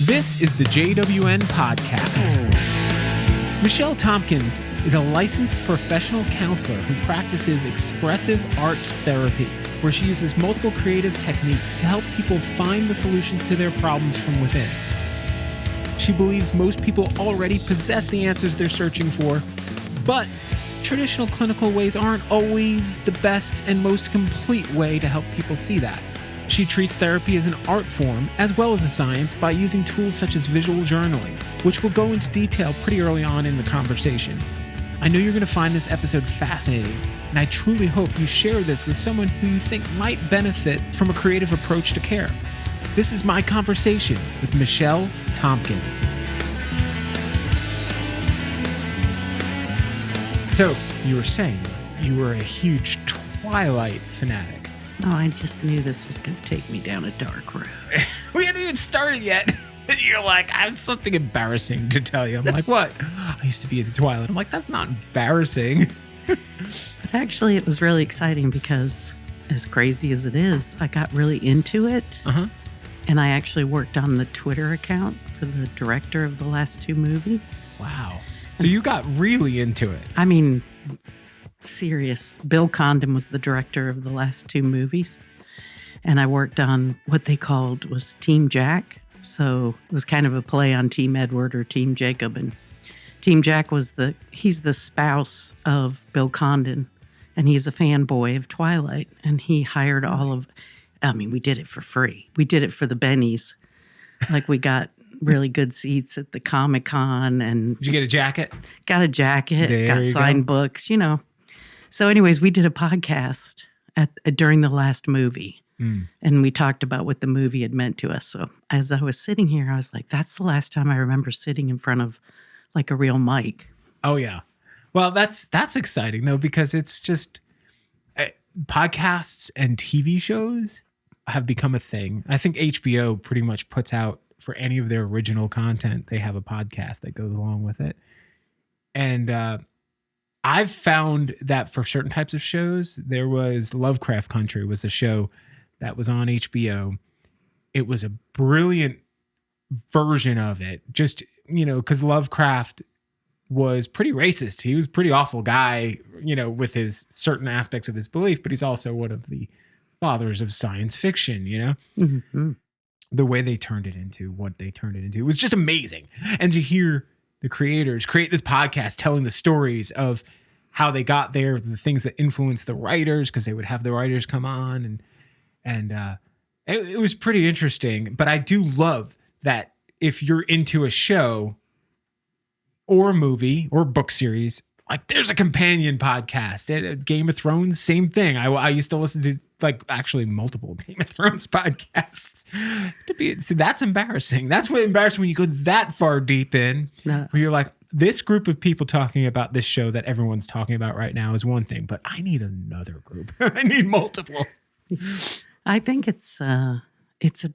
This is the JWN podcast. Michelle Tompkins is a licensed professional counselor who practices expressive arts therapy, where she uses multiple creative techniques to help people find the solutions to their problems from within. She believes most people already possess the answers they're searching for, but traditional clinical ways aren't always the best and most complete way to help people see that. She treats therapy as an art form as well as a science by using tools such as visual journaling, which we'll go into detail pretty early on in the conversation. I know you're going to find this episode fascinating, and I truly hope you share this with someone who you think might benefit from a creative approach to care. This is my conversation with Michelle Tompkins. So, you were saying you were a huge Twilight fanatic. Oh, I just knew this was going to take me down a dark road. We hadn't even started yet. You're like, I have something embarrassing to tell you. I'm like, what? I used to be at the Twilight. I'm like, that's not embarrassing. But actually, it was really exciting because, as crazy as it is, I got really into it. And I actually worked on the Twitter account for the director of the last two movies. Wow. So you got really into it. I mean, serious. Bill Condon was the director of the last two movies. And I worked on what they called was Team Jack. So it was kind of a play on Team Edward or Team Jacob. And Team Jack he's the spouse of Bill Condon. And he's a fanboy of Twilight. And he hired we did it for free. We did it for the bennies. Like we got really good seats at the Comic-Con. And did you get a jacket? Got a jacket, got signed books, So anyways, we did a podcast during the last movie. And we talked about what the movie had meant to us. So as I was sitting here, I was like, that's the last time I remember sitting in front of like a real mic. Oh, yeah. Well, that's exciting, though, because it's just podcasts and TV shows have become a thing. I think HBO pretty much puts out for any of their original content, they have a podcast that goes along with it. And I've found that for certain types of shows, there was Lovecraft Country was a show that was on HBO. It was a brilliant version of it. Just, because Lovecraft was pretty racist. He was a pretty awful guy, with his certain aspects of his belief, but he's also one of the fathers of science fiction, Mm-hmm. The way they turned it into what they turned it into was just amazing. And to hear the creators create this podcast telling the stories of how they got there, the things that influenced the writers, because they would have the writers come on and it was pretty interesting. But I do love that if you're into a show or a movie or book series, like there's a companion podcast. Game of Thrones, same thing. I used to listen to actually multiple Game of Thrones podcasts. See, that's embarrassing. That's what embarrassing when you go that far deep in, where you're like, this group of people talking about this show that everyone's talking about right now is one thing, but I need another group. I need multiple. I think it's a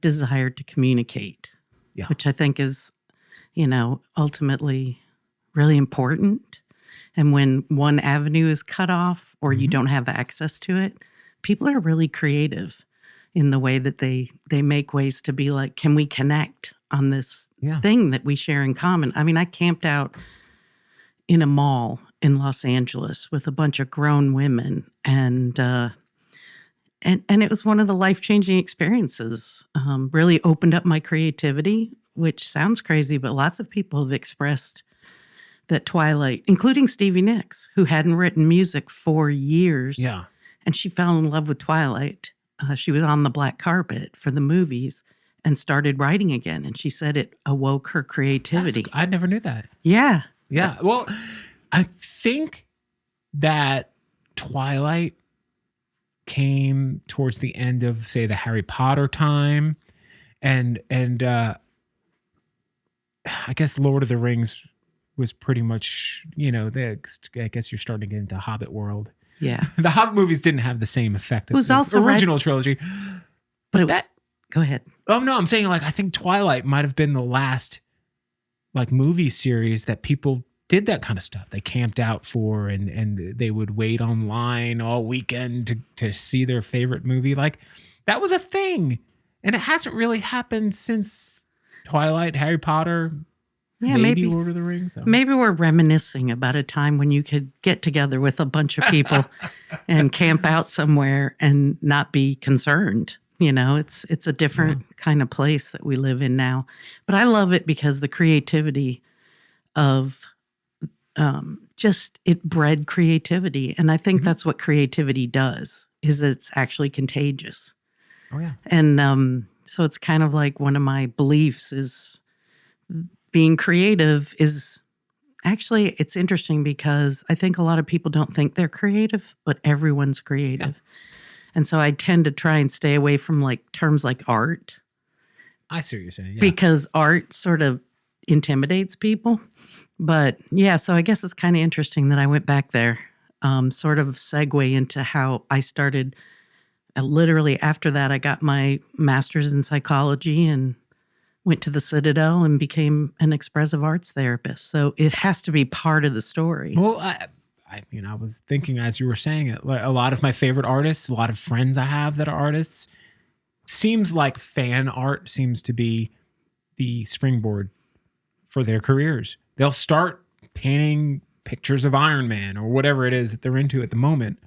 desire to communicate, which I think is, ultimately really important. And when one avenue is cut off or you don't have access to it, people are really creative in the way that they make ways to be like, can we connect on this thing that we share in common? I mean, I camped out in a mall in Los Angeles with a bunch of grown women, and it was one of the life-changing experiences. Really opened up my creativity, which sounds crazy, but lots of people have expressed that Twilight, including Stevie Nicks, who hadn't written music for years. Yeah. And she fell in love with Twilight. She was on the black carpet for the movies and started writing again. And she said it awoke her creativity. I never knew that. Yeah. Yeah. Well, I think that Twilight came towards the end of, say, the Harry Potter time. And I guess Lord of the Rings was pretty much, I guess you're starting to get into Hobbit world. Yeah. The Hobbit movies didn't have the same effect. It was also original trilogy. But go ahead. Oh, no, I'm saying I think Twilight might have been the last movie series that people did that kind of stuff. They camped out for and they would wait online all weekend to see their favorite movie. That was a thing. And it hasn't really happened since Twilight, Harry Potter, Yeah, maybe Lord of the Rings. So. Maybe we're reminiscing about a time when you could get together with a bunch of people and camp out somewhere and not be concerned. You know, it's a different kind of place that we live in now. But I love it because the creativity of just it bred creativity. And I think that's what creativity does, is it's actually contagious. Oh, yeah. And so it's kind of like one of my beliefs is being creative is actually, it's interesting because I think a lot of people don't think they're creative, but everyone's creative. Yeah. And so I tend to try and stay away from like terms like art. I see what you're saying. Yeah. Because art sort of intimidates people. But yeah, so I guess it's kind of interesting that I went back there, sort of segue into how I started. Literally after that, I got my master's in psychology and went to the Citadel and became an expressive arts therapist. So it has to be part of the story. Well, I mean, I was thinking as you were saying it, like a lot of my favorite artists, a lot of friends I have that are artists, seems like fan art seems to be the springboard for their careers. They'll start painting pictures of Iron Man or whatever it is that they're into at the moment.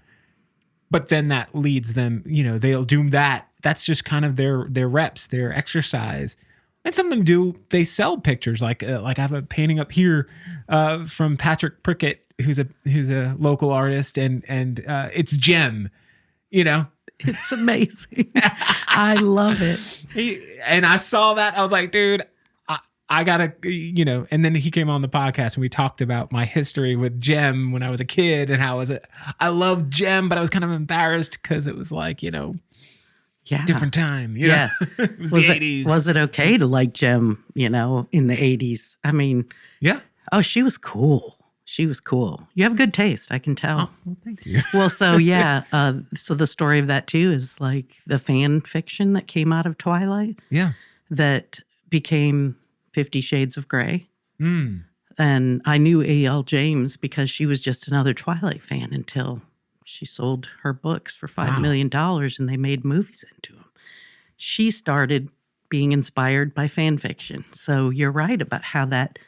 But then that leads them, you know, they'll do that. That's just kind of their reps, their exercise. And some of them do, they sell pictures. Like I have a painting up here from Patrick Prickett, who's a local artist, and it's Gem, you know. It's amazing. I love it. And I saw that. I was like, dude, I gotta, you know. And then he came on the podcast and we talked about my history with Gem when I was a kid and how I loved Gem, but I was kind of embarrassed because it was like, you know, different time. You know? It was the 80s. Was it okay to like Gem, you know, in the 80s? I mean, yeah. Oh, she was cool. She was cool. You have good taste, I can tell. Oh, well, thank you. Well, so yeah. So the story of that too is like the fan fiction that came out of Twilight. Yeah. That became 50 Shades of Grey. Mm. And I knew A.L. James because she was just another Twilight fan until she sold her books for $5 million and they made movies into them. She started being inspired by fan fiction. So you're right about how that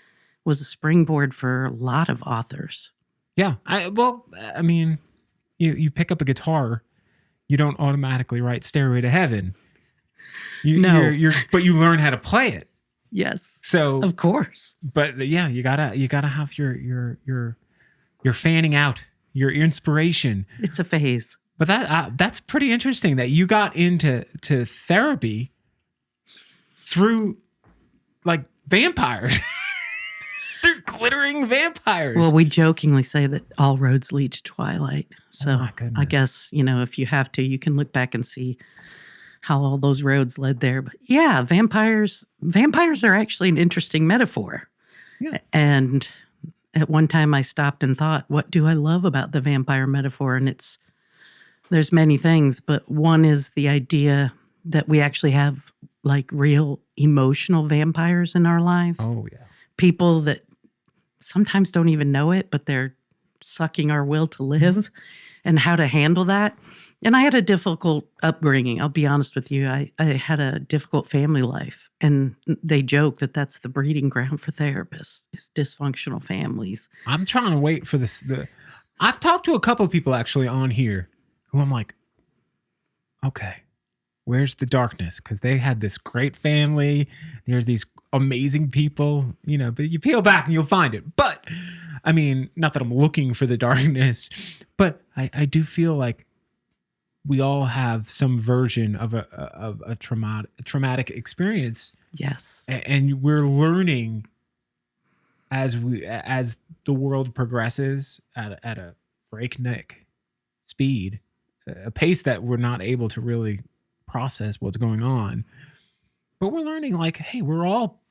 was a springboard for a lot of authors. Yeah. I mean, you pick up a guitar, you don't automatically write Stairway to Heaven. But you learn how to play it. Yes. So of course. But yeah, you gotta have your fanning out, your inspiration. It's a phase. But that's pretty interesting that you got into therapy through like vampires. They're glittering vampires. Well, we jokingly say that all roads lead to Twilight. So I guess, you know, if you have to, you can look back and see how all those roads led there. But yeah, vampires are actually an interesting metaphor. Yeah. And at one time I stopped and thought, what do I love about the vampire metaphor? And there's many things, but one is the idea that we actually have like real emotional vampires in our lives. Oh, yeah. People that sometimes don't even know it, but they're sucking our will to live and how to handle that. And I had a difficult upbringing. I'll be honest with you. I had a difficult family life. And they joke that that's the breeding ground for therapists, is dysfunctional families. I'm trying to wait for this. I've talked to a couple of people actually on here who I'm like, okay, where's the darkness? Because they had this great family. There are these amazing people, you know, but you peel back and you'll find it. But I mean, not that I'm looking for the darkness, but I do feel like we all have some version of a traumatic experience. Yes. And we're learning as the world progresses at a breakneck speed, a pace that we're not able to really process what's going on. But we're learning like, hey, we're all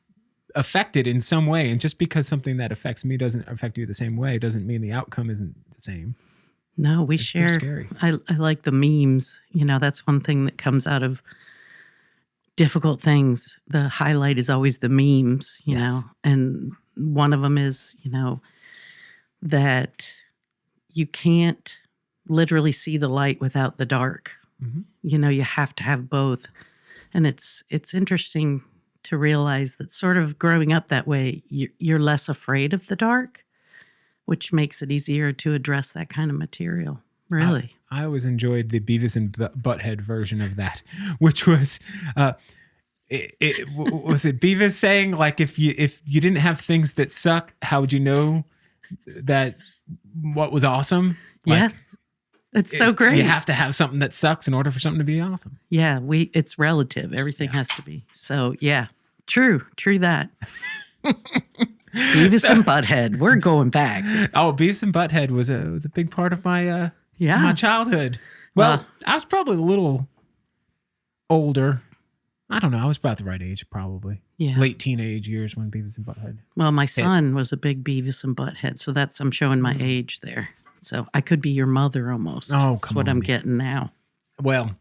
affected in some way. And just because something that affects me doesn't affect you the same way doesn't mean the outcome isn't the same. No, we share. Scary. I like the memes. You know, that's one thing that comes out of difficult things. The highlight is always the memes, you know, and one of them is, you know, that you can't literally see the light without the dark. Mm-hmm. You know, you have to have both. And it's interesting to realize that sort of growing up that way, you're less afraid of the dark, which makes it easier to address that kind of material. Really. I always enjoyed the Beavis and Butthead version of that, which was, was it Beavis saying, like, if you didn't have things that suck, how would you know that what was awesome? Like, yes. It's so great. You have to have something that sucks in order for something to be awesome. Yeah, it's relative. Everything has to be. So yeah, true that. Beavis and Butthead. We're going back. Oh, Beavis and Butthead was a big part of my my childhood. Well, I was probably a little older. I don't know. I was about the right age, probably. Yeah. Late teenage years when Beavis and Butthead. Well, my son was a big Beavis and Butthead, so I'm showing my age there. So I could be your mother almost. Oh, That's what I'm getting now. Well,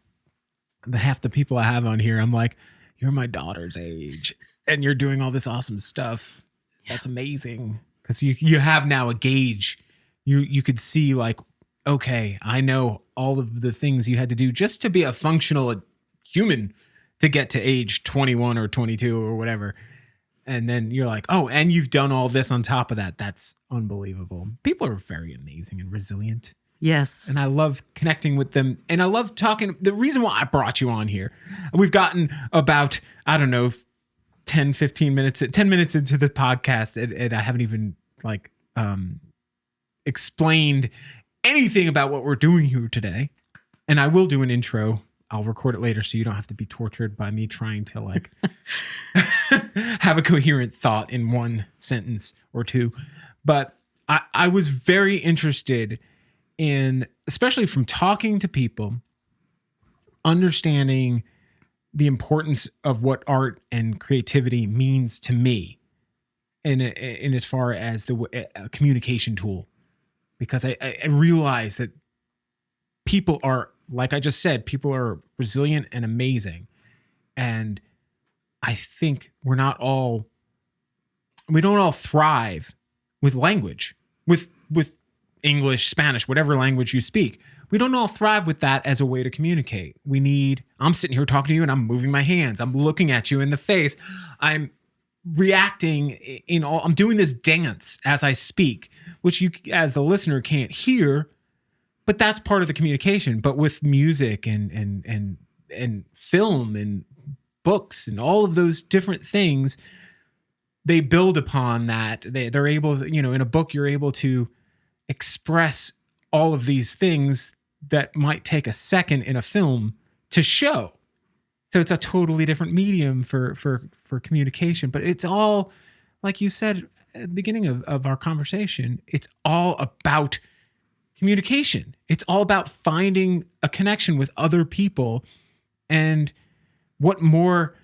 half the people I have on here, I'm like, you're my daughter's age, and you're doing all this awesome stuff. Yeah. That's amazing. Because you have now a gauge. You could see, like, okay, I know all of the things you had to do just to be a functional human to get to age 21 or 22 or whatever. And then you're like, oh, and you've done all this on top of that. That's unbelievable. People are very amazing and resilient. Yes. And I love connecting with them. And I love talking. The reason why I brought you on here, we've gotten about, I don't know, 10 minutes into the podcast. And I haven't even explained anything about what we're doing here today. And I will do an intro. I'll record it later so you don't have to be tortured by me trying to have a coherent thought in one sentence or two. But I was very interested in, especially from talking to people, understanding the importance of what art and creativity means to me in as far as the communication tool. Because I realize that people are, like I just said, people are resilient and amazing. And I think we don't all thrive with language, with English, Spanish, whatever language you speak. We don't all thrive with that as a way to communicate. I'm sitting here talking to you and I'm moving my hands. I'm looking at you in the face. I'm reacting I'm doing this dance as I speak, which you as the listener can't hear. But that's part of the communication. But with music and film and books and all of those different things, they build upon that. They're able to, in a book, you're able to express all of these things that might take a second in a film to show. So it's a totally different medium for communication. But it's all, like you said at the beginning of our conversation, it's all about communication. It's all about finding a connection with other people. And what more,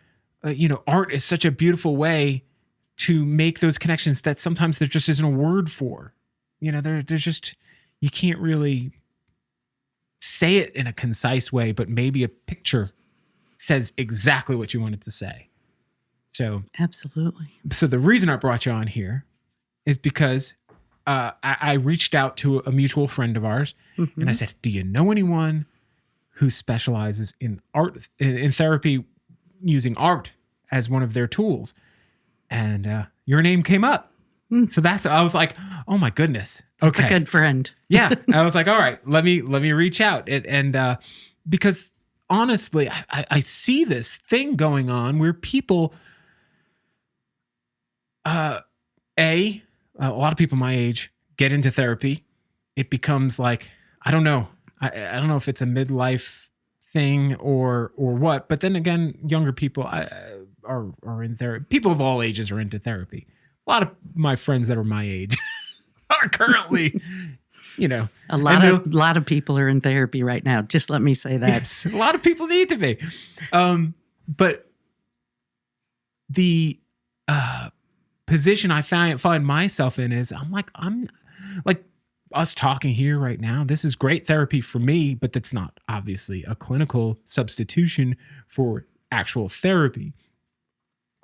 art is such a beautiful way to make those connections that sometimes there just isn't a word for. There's just, you can't really say it in a concise way, but maybe a picture says exactly what you wanted to say. So absolutely. So the reason I brought you on here is because I reached out to a mutual friend of ours, and I said, do you know anyone who specializes in art, in therapy, using art as one of their tools? And your name came up. So I was like, oh my goodness. Okay. That's a good friend. Yeah. I was like, all right, let me reach out. And because honestly, I see this thing going on where people, a lot of people my age get into therapy. It becomes like, I don't know. I don't know if it's a midlife thing or what, but then again, younger people are in therapy. People of all ages are into therapy. A lot of my friends that are my age are currently, a lot of people are in therapy right now. Just let me say that. Yes, a lot of people need to be. But the position I find myself in is I'm like us talking here right now. This is great therapy for me, but that's not obviously a clinical substitution for actual therapy.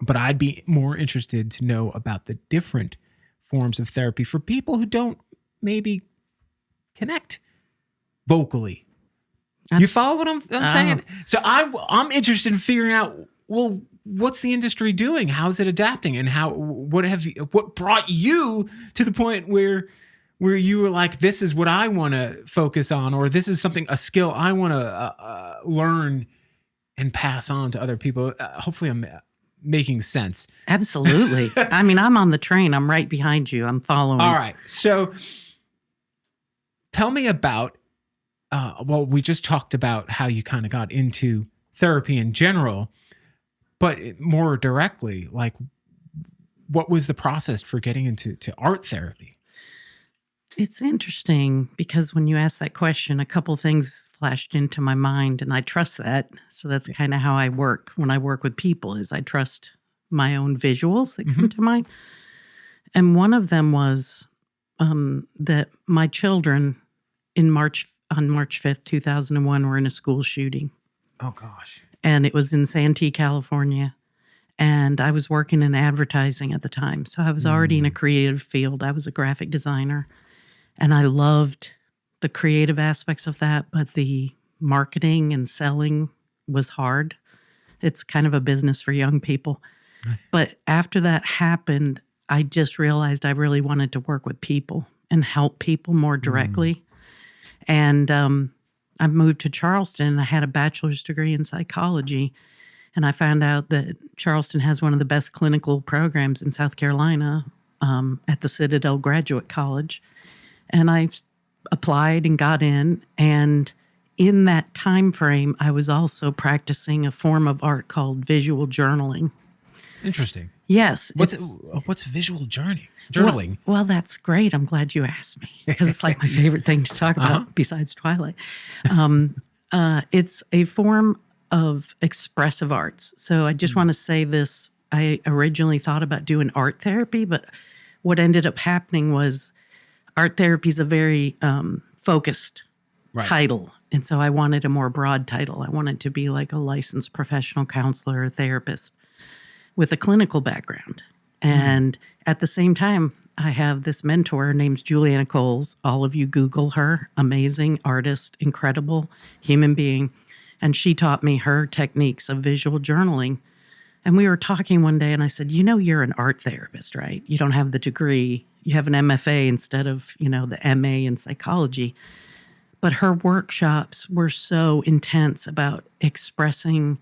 But I'd be more interested to know about the different forms of therapy for people who don't maybe connect vocally. You follow what I'm saying? So I'm interested in figuring out, well, what's the industry doing? How's it adapting? And what brought you to the point where you were like, this is what I want to focus on, or this is a skill I want to learn and pass on to other people. Hopefully I'm making sense. Absolutely. I mean, I'm on the train. I'm right behind you. I'm following. All right. So tell me about, we just talked about how you kind of got into therapy in general, but more directly, like, what was the process for getting into art therapy? It's interesting because when you asked that question, a couple of things flashed into my mind, and I trust that. So that's kind of how I work when I work with people, is I trust my own visuals that come to mind. And one of them was that my children on March 5th, 2001, were in a school shooting. Oh, gosh. And it was in Santee, California. And I was working in advertising at the time. So I was already in a creative field. I was a graphic designer. And I loved the creative aspects of that, but the marketing and selling was hard. It's kind of a business for young people. But after that happened, I just realized I really wanted to work with people and help people more directly. And I moved to Charleston, and I had a bachelor's degree in psychology. And I found out that Charleston has one of the best clinical programs in South Carolina at the Citadel Graduate College. And I applied and got in. And in that time frame, I was also practicing a form of art called visual journaling. Interesting. Yes. What's visual journaling? Well, that's great. I'm glad you asked me, because it's like my favorite thing to talk about besides Twilight. It's a form of expressive arts. So I just want to say this. I originally thought about doing art therapy, but what ended up happening was art therapy is a very focused title. And so I wanted a more broad title. I wanted to be like a licensed professional counselor or therapist with a clinical background. And at the same time, I have this mentor. Her name's Juliana Coles. All of you Google her. Amazing artist, incredible human being. And she taught me her techniques of visual journaling. And we were talking one day, and I said, you're an art therapist, right? You don't have the degree. You have an MFA instead of, the MA in psychology. But her workshops were so intense about expressing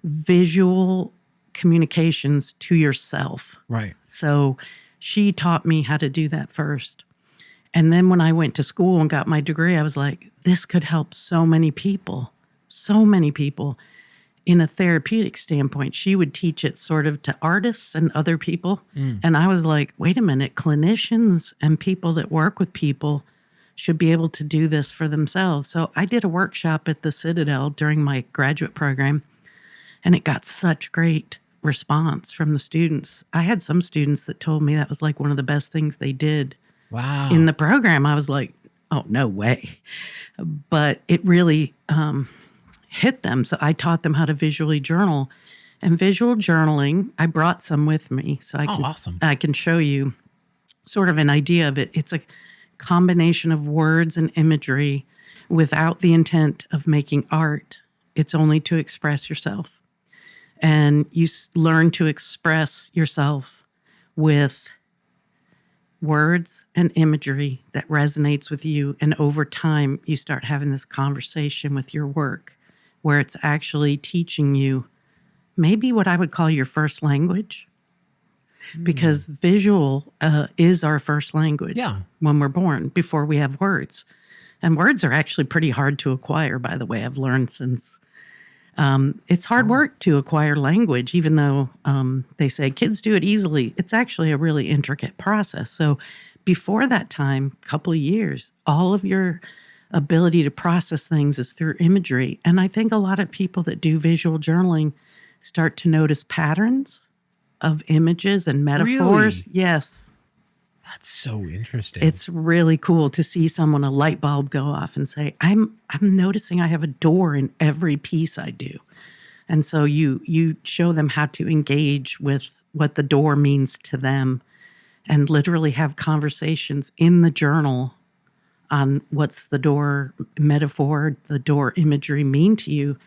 visual communications to yourself. Right. So she taught me how to do that first. And then when I went to school and got my degree, I was like, this could help so many people in a therapeutic standpoint. She would teach it sort of to artists and other people. And I was like, wait a minute, clinicians and people that work with people should be able to do this for themselves. So I did a workshop at the Citadel during my graduate program, and it got such great response from the students. I had some students that told me that was like one of the best things they did in the program. I was like, oh, no way. But it really hit them. So I taught them how to visually journal. And visual journaling, I brought some with me. So I can show you sort of an idea of it. It's a combination of words and imagery without the intent of making art. It's only to express yourself. And you learn to express yourself with words and imagery that resonates with you. And over time, you start having this conversation with your work where it's actually teaching you maybe what I would call your first language. Because visual is our first language when we're born, before we have words. And words are actually pretty hard to acquire, by the way. I've learned since it's hard work to acquire language, even though they say kids do it easily. It's actually a really intricate process. So before that time, a couple of years, all of your ability to process things is through imagery. And I think a lot of people that do visual journaling start to notice patterns of images and metaphors. Really? Yes. That's so interesting. It's really cool to see someone, a light bulb go off and say, I'm noticing I have a door in every piece I do. And so you show them how to engage with what the door means to them and literally have conversations in the journal on what's the door metaphor, the door imagery mean to you,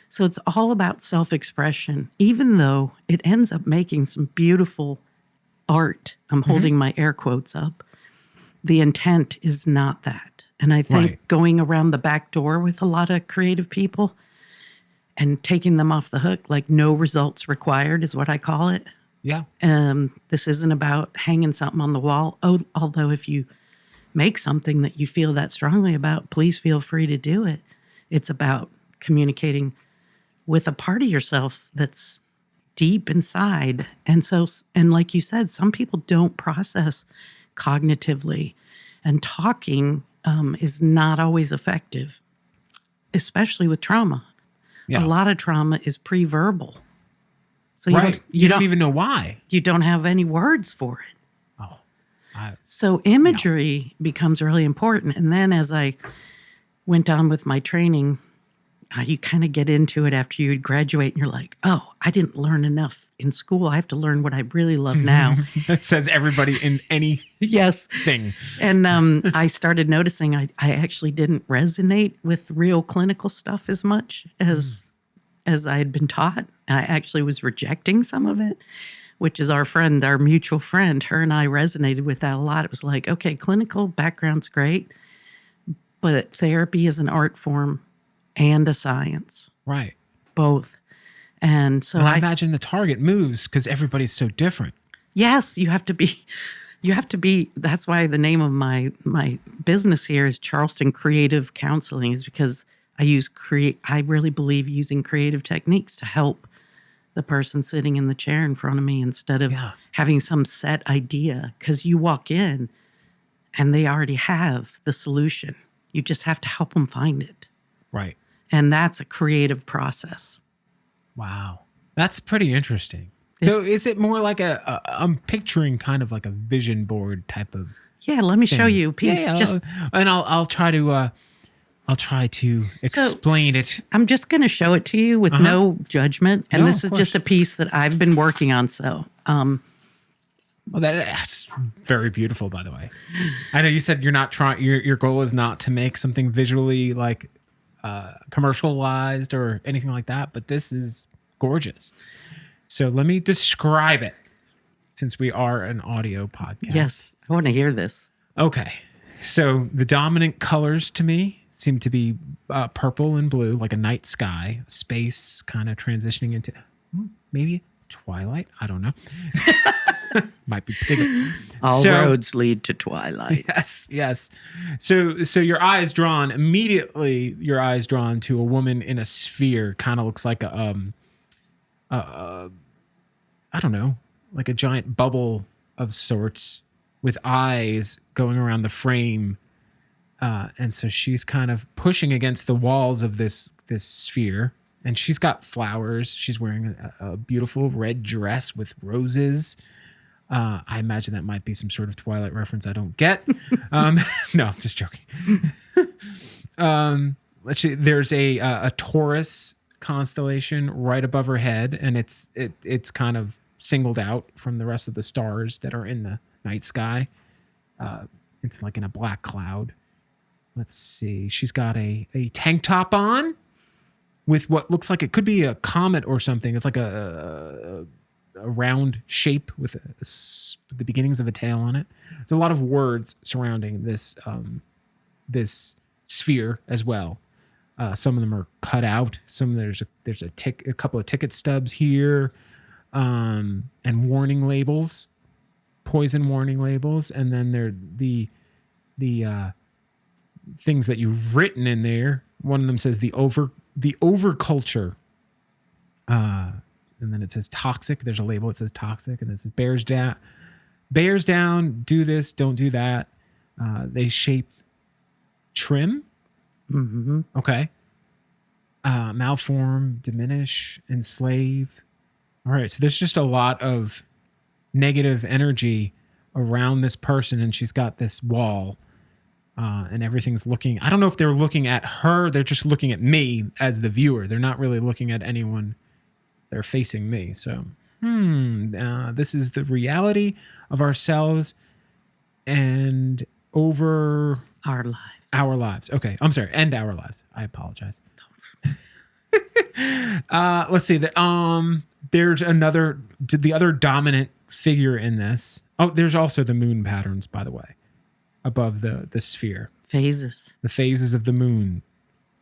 So it's all about self-expression, even though it ends up making some beautiful art. I'm holding my air quotes up. The intent is not that. And I think going around the back door with a lot of creative people and taking them off the hook, like no results required is what I call it. Yeah. This isn't about hanging something on the wall. Although if you make something that you feel that strongly about, please feel free to do it. It's about communicating with a part of yourself that's deep inside. And like you said, some people don't process cognitively, and talking is not always effective, especially with trauma. Yeah. A lot of trauma is pre-verbal. So you don't even know why. You don't have any words for it. So imagery becomes really important. And then as I went on with my training, you kind of get into it after you graduate and you're like, oh, I didn't learn enough in school. I have to learn what I really love now. That says everybody in any thing. And I started noticing I actually didn't resonate with real clinical stuff as much as I had been taught. I actually was rejecting some of it, which is our mutual friend. Her and I resonated with that a lot. It was like, okay, clinical background's great, but therapy is an art form and a science. Right. Both. And so I imagine the target moves because everybody's so different. Yes, you have to be, that's why the name of my business here is Charleston Creative Counseling, is because I really believe using creative techniques to help the person sitting in the chair in front of me instead of having some set idea, because you walk in and they already have the solution. You just have to help them find it. Right. And that's a creative process. Wow. That's pretty interesting. So is it more like I'm picturing kind of like a vision board type of let me show you a piece. I'll try to explain it. I'm just going to show it to you with no judgment. And this is just a piece that I've been working on. So, well, that's very beautiful, by the way. I know you said you're not trying, your goal is not to make something visually like commercialized or anything like that, but this is gorgeous. So let me describe it, since we are an audio podcast. Yes, I want to hear this. Okay. So the dominant colors to me seem to be purple and blue, like a night sky, space kind of transitioning into maybe twilight. I don't know. Might be bigger. All roads lead to twilight. Yes. So your eyes drawn immediately. Your eyes drawn to a woman in a sphere. Kind of looks like I don't know, like a giant bubble of sorts with eyes going around the frame. And so she's kind of pushing against the walls of this sphere, and she's got flowers. She's wearing a beautiful red dress with roses. I imagine that might be some sort of Twilight reference I don't get. No, just joking. Let's see. There's a Taurus constellation right above her head, and it's kind of singled out from the rest of the stars that are in the night sky. It's like in a black cloud. Let's see. She's got a tank top on with what looks like it could be a comet or something. It's like a round shape with the beginnings of a tail on it. There's a lot of words surrounding this sphere as well. Some of them are cut out. There's a couple of ticket stubs here, and warning labels, poison warning labels, and then there the things that you've written in there. One of them says the overculture. And then it says toxic. There's a label that says toxic, and it says bears down, do this, don't do that. They shape trim. Mm-hmm. Okay. Malform, diminish, enslave. All right. So there's just a lot of negative energy around this person, and she's got this wall, and everything's looking. I don't know if they're looking at her. They're just looking at me as the viewer. They're not really looking at anyone. They're facing me. So, this is the reality of ourselves and over our lives. Our lives. Okay. I'm sorry. And our lives. I apologize. Let's see. There's the other dominant figure in this. Oh, there's also the moon patterns, by the way, above the sphere. Phases. The phases of the moon.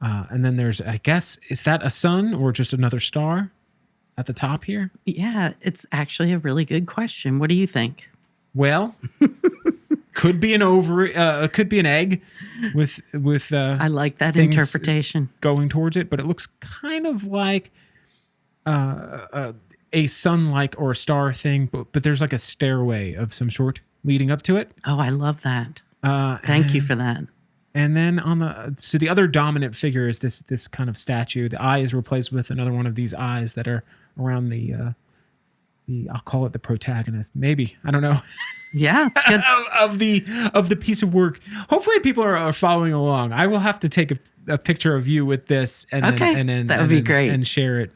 And then there's, I guess, is that a sun or just another star at the top here? Yeah, it's actually a really good question. What do you think? Well, could be an ovary, could be an egg with I like that interpretation. Going towards it, but it looks kind of like a sun-like or a star thing, but there's like a stairway of some sort leading up to it. Oh, I love that. Thank you for that. And then so the other dominant figure is this kind of statue. The eye is replaced with another one of these eyes that are around the I'll call it the protagonist. Maybe, I don't know. Yeah, it's good. of the piece of work. Hopefully people are following along. I will have to take a picture of you with this and then that would be great and share it.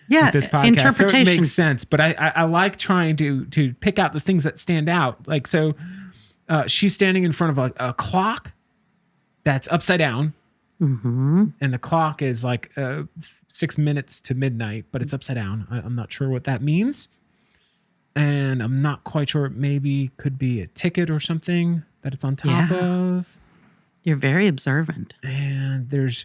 Yeah, with this podcast. interpretation. So it makes sense, but I like trying to pick out the things that stand out. Like, so she's standing in front of a clock that's upside down. Mm-hmm. And the clock is like 6 minutes to midnight, but it's upside down. I'm not sure what that means. And I'm not quite sure. It maybe could be a ticket or something that it's on top of. You're very observant. And there's,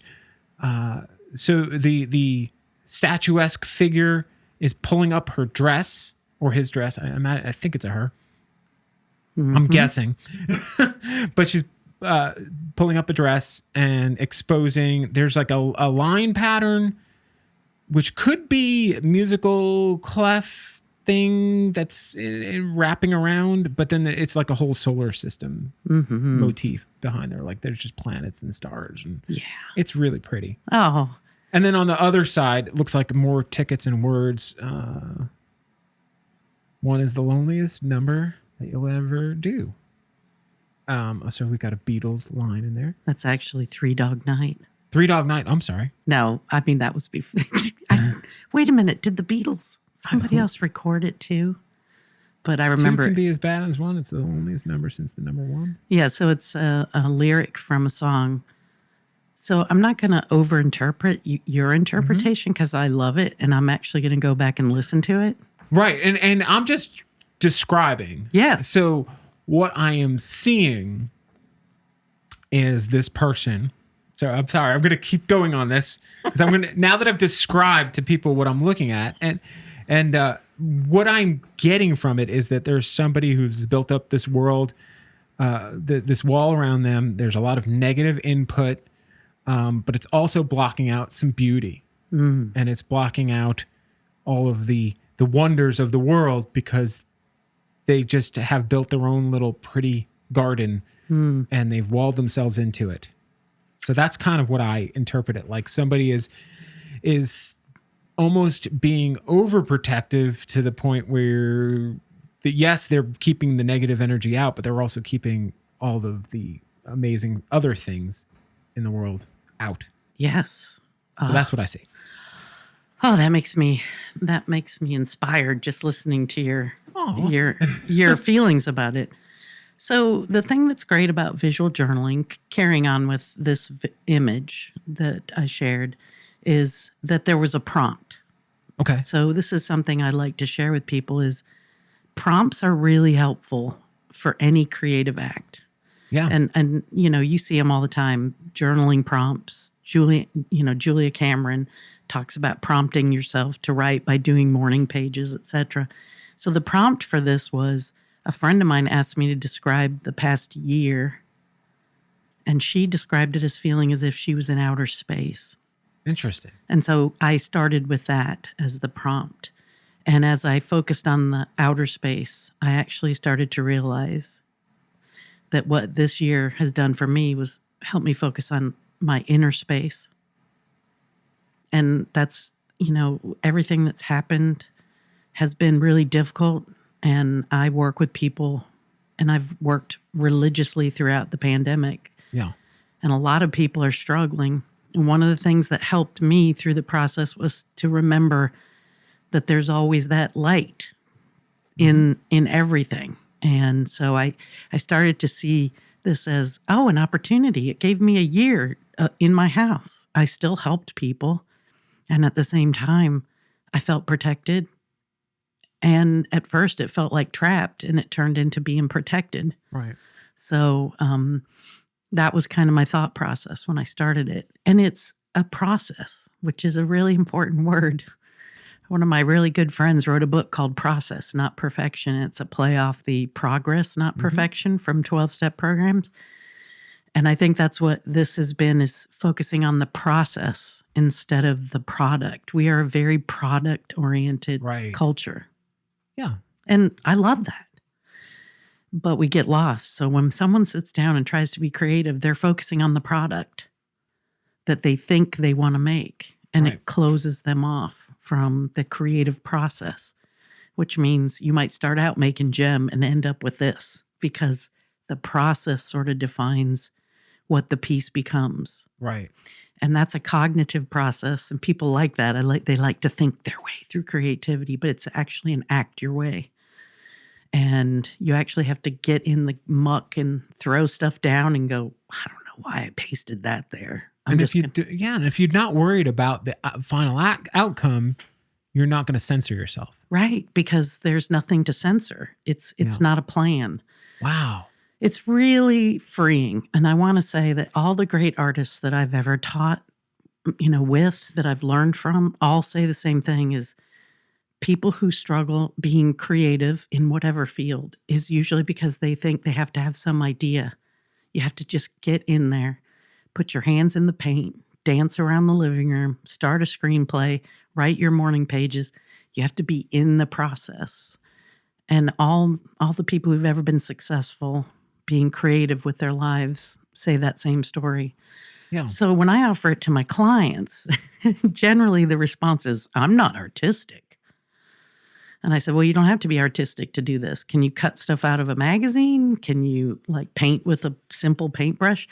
so the statuesque figure is pulling up her dress or his dress. I think it's a her. Mm-hmm. I'm guessing. But she's pulling up a dress and exposing, there's like a line pattern, which could be musical clef thing that's wrapping around, but then it's like a whole solar system motif behind there. Like there's just planets and stars. And it's really pretty. Oh. And then on the other side, it looks like more tickets and words. One is the loneliest number that you'll ever do. So we got a Beatles line in there. That's actually Three Dog Night. Three Dog Night. I'm sorry. No, I mean, that was before. Wait a minute. Did the Beatles, somebody else record it too? But I remember. Two can be as bad as one. It's the loneliest number since the number one. Yeah. So it's a lyric from a song. So I'm not going to overinterpret your interpretation because I love it. And I'm actually going to go back and listen to it. Right. And I'm just describing. Yes. So what I am seeing is this person. So I'm sorry, I'm going to keep going on this because now that I've described to people what I'm looking at, and what I'm getting from it is that there's somebody who's built up this world, this wall around them. There's a lot of negative input, but it's also blocking out some beauty, and it's blocking out all of the wonders of the world because they just have built their own little pretty garden and they've walled themselves into it. So that's kind of what I interpret it like. Somebody is almost being overprotective to the point where, yes, they're keeping the negative energy out, but they're also keeping all of the amazing other things in the world out. Yes. So that's what I see. Oh, that makes me inspired just listening to your feelings about it. So the thing that's great about visual journaling, carrying on with this image that I shared, is that there was a prompt. Okay. So this is something I like to share with people is prompts are really helpful for any creative act. Yeah. And you see them all the time, journaling prompts. Julia Cameron talks about prompting yourself to write by doing morning pages, etc. So the prompt for this was, a friend of mine asked me to describe the past year, and she described it as feeling as if she was in outer space. Interesting. And so I started with that as the prompt. And as I focused on the outer space, I actually started to realize that what this year has done for me was help me focus on my inner space. And that's, everything that's happened has been really difficult. And I work with people, and I've worked religiously throughout the pandemic. Yeah. And a lot of people are struggling. And one of the things that helped me through the process was to remember that there's always that light in everything. And so I started to see this as, an opportunity. It gave me a year in my house. I still helped people. And at the same time, I felt protected. And at first it felt like trapped, and it turned into being protected. Right. So that was kind of my thought process when I started it. And it's a process, which is a really important word. One of my really good friends wrote a book called Process, Not Perfection. It's a play off the progress, not perfection from 12-step programs. And I think that's what this has been, is focusing on the process instead of the product. We are a very product-oriented culture. Yeah. And I love that. But we get lost. So when someone sits down and tries to be creative, they're focusing on the product that they think they want to make. And it closes them off from the creative process, which means you might start out making gem and end up with this, because the process sort of defines what the piece becomes. Right. And that's a cognitive process. And people like that. They like to think their way through creativity, but it's actually an act your way. And you actually have to get in the muck and throw stuff down and go, I don't know why I pasted that there. And if you're not worried about the final outcome, you're not going to censor yourself. Right, because there's nothing to censor. It's not a plan. Wow. It's really freeing. And I want to say that all the great artists that I've ever taught, that I've learned from, all say the same thing: is people who struggle being creative in whatever field is usually because they think they have to have some idea. You have to just get in there, put your hands in the paint, dance around the living room, start a screenplay, write your morning pages. You have to be in the process. And all the people who've ever been successful being creative with their lives say that same story. Yeah. So when I offer it to my clients, generally the response is, I'm not artistic. And I said, well, you don't have to be artistic to do this. Can you cut stuff out of a magazine? Can you paint with a simple paintbrush?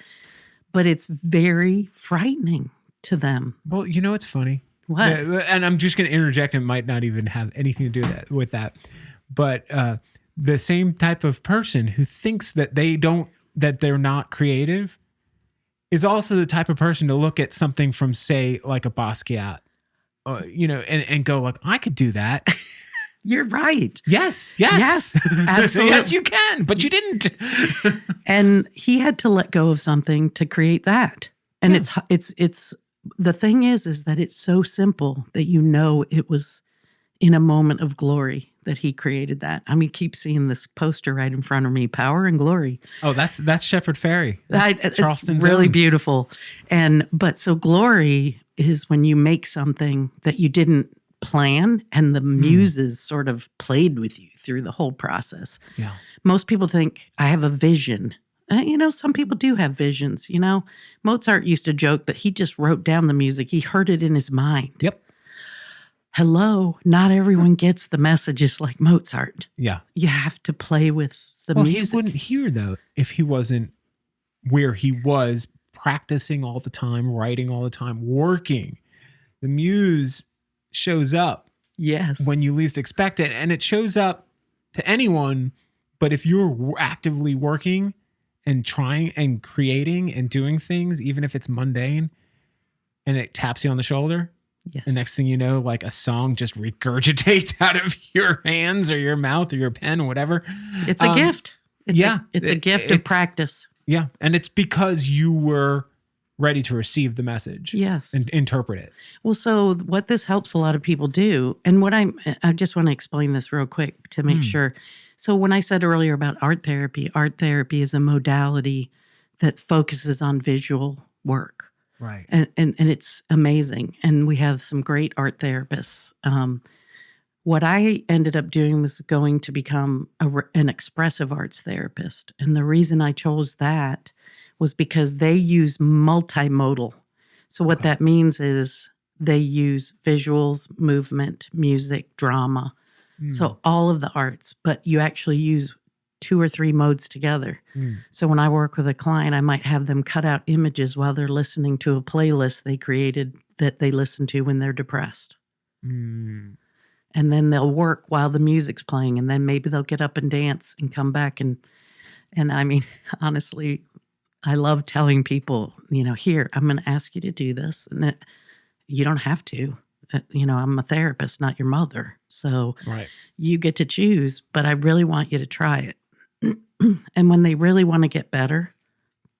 But it's very frightening to them. Well, it's funny. What? And I'm just going to interject. It might not even have anything to do with that. But the same type of person who thinks that they're not creative is also the type of person to look at something from, say, like a Basquiat, and go like, I could do that. You're right. Yes, absolutely. Yes, you can, but you didn't. And he had to let go of something to create that. And it's the thing is that it's so simple that it was in a moment of glory that he created that. I mean, keep seeing this poster right in front of me, Power and Glory. Oh, that's Shepard Fairey. It's really beautiful. But so glory is when you make something that you didn't plan and the muses sort of played with you through the whole process. Yeah. Most people think I have a vision. Some people do have visions. Mozart used to joke that he just wrote down the music. He heard it in his mind. Yep. Hello, not everyone gets the messages like Mozart. Yeah. You have to play with the music. He wouldn't hear, though, if he wasn't where he was, practicing all the time, writing all the time, working. The muse shows up. Yes. When you least expect it. And it shows up to anyone. But if you're actively working and trying and creating and doing things, even if it's mundane, and it taps you on the shoulder, yes. The next thing you know, like a song just regurgitates out of your hands or your mouth or your pen or whatever. It's a gift. It's a gift of practice. Yeah. And it's because you were ready to receive the message. Yes. And interpret it. Well, so what this helps a lot of people do, and what I just want to explain this real quick to make sure. So when I said earlier about art therapy is a modality that focuses on visual work. Right. And it's amazing. And we have some great art therapists. What I ended up doing was going to become an expressive arts therapist. And the reason I chose that was because they use multimodal. So what that means is they use visuals, movement, music, drama. So all of the arts, but you actually use 2 or 3 modes together. So when I work with a client, I might have them cut out images while they're listening to a playlist they created that they listen to when they're depressed. And then they'll work while the music's playing, and then maybe they'll get up and dance and come back. And I mean, honestly, I love telling people, here, I'm going to ask you to do this. And you don't have to. I'm a therapist, not your mother. So Right. you get to choose, but I really want you to try it. And when they really want to get better,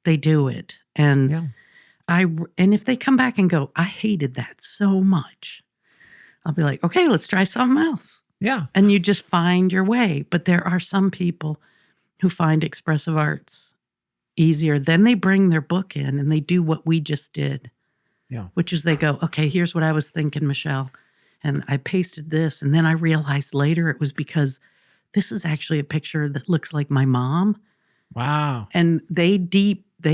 they do it. And Yeah. and if they come back and go, I hated that so much, I'll be like, okay, let's try something else. Yeah. And you just find your way. But there are some people who find expressive arts easier. Then they bring their book in and they do what we just did. Yeah. Which is they go, okay, here's what I was thinking, Michelle. And I pasted this. And then I realized later it was because this is actually a picture that looks like my mom. Wow. And they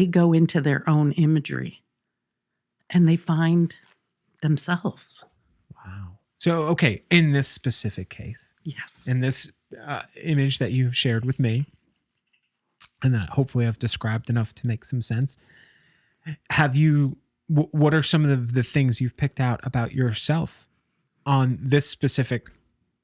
go into their own imagery and they find themselves. Wow. So, okay, in this specific case, Yes. in this image that you've shared with me, and then hopefully I've described enough to make some sense, have you, what are some of the things you've picked out about yourself on this specific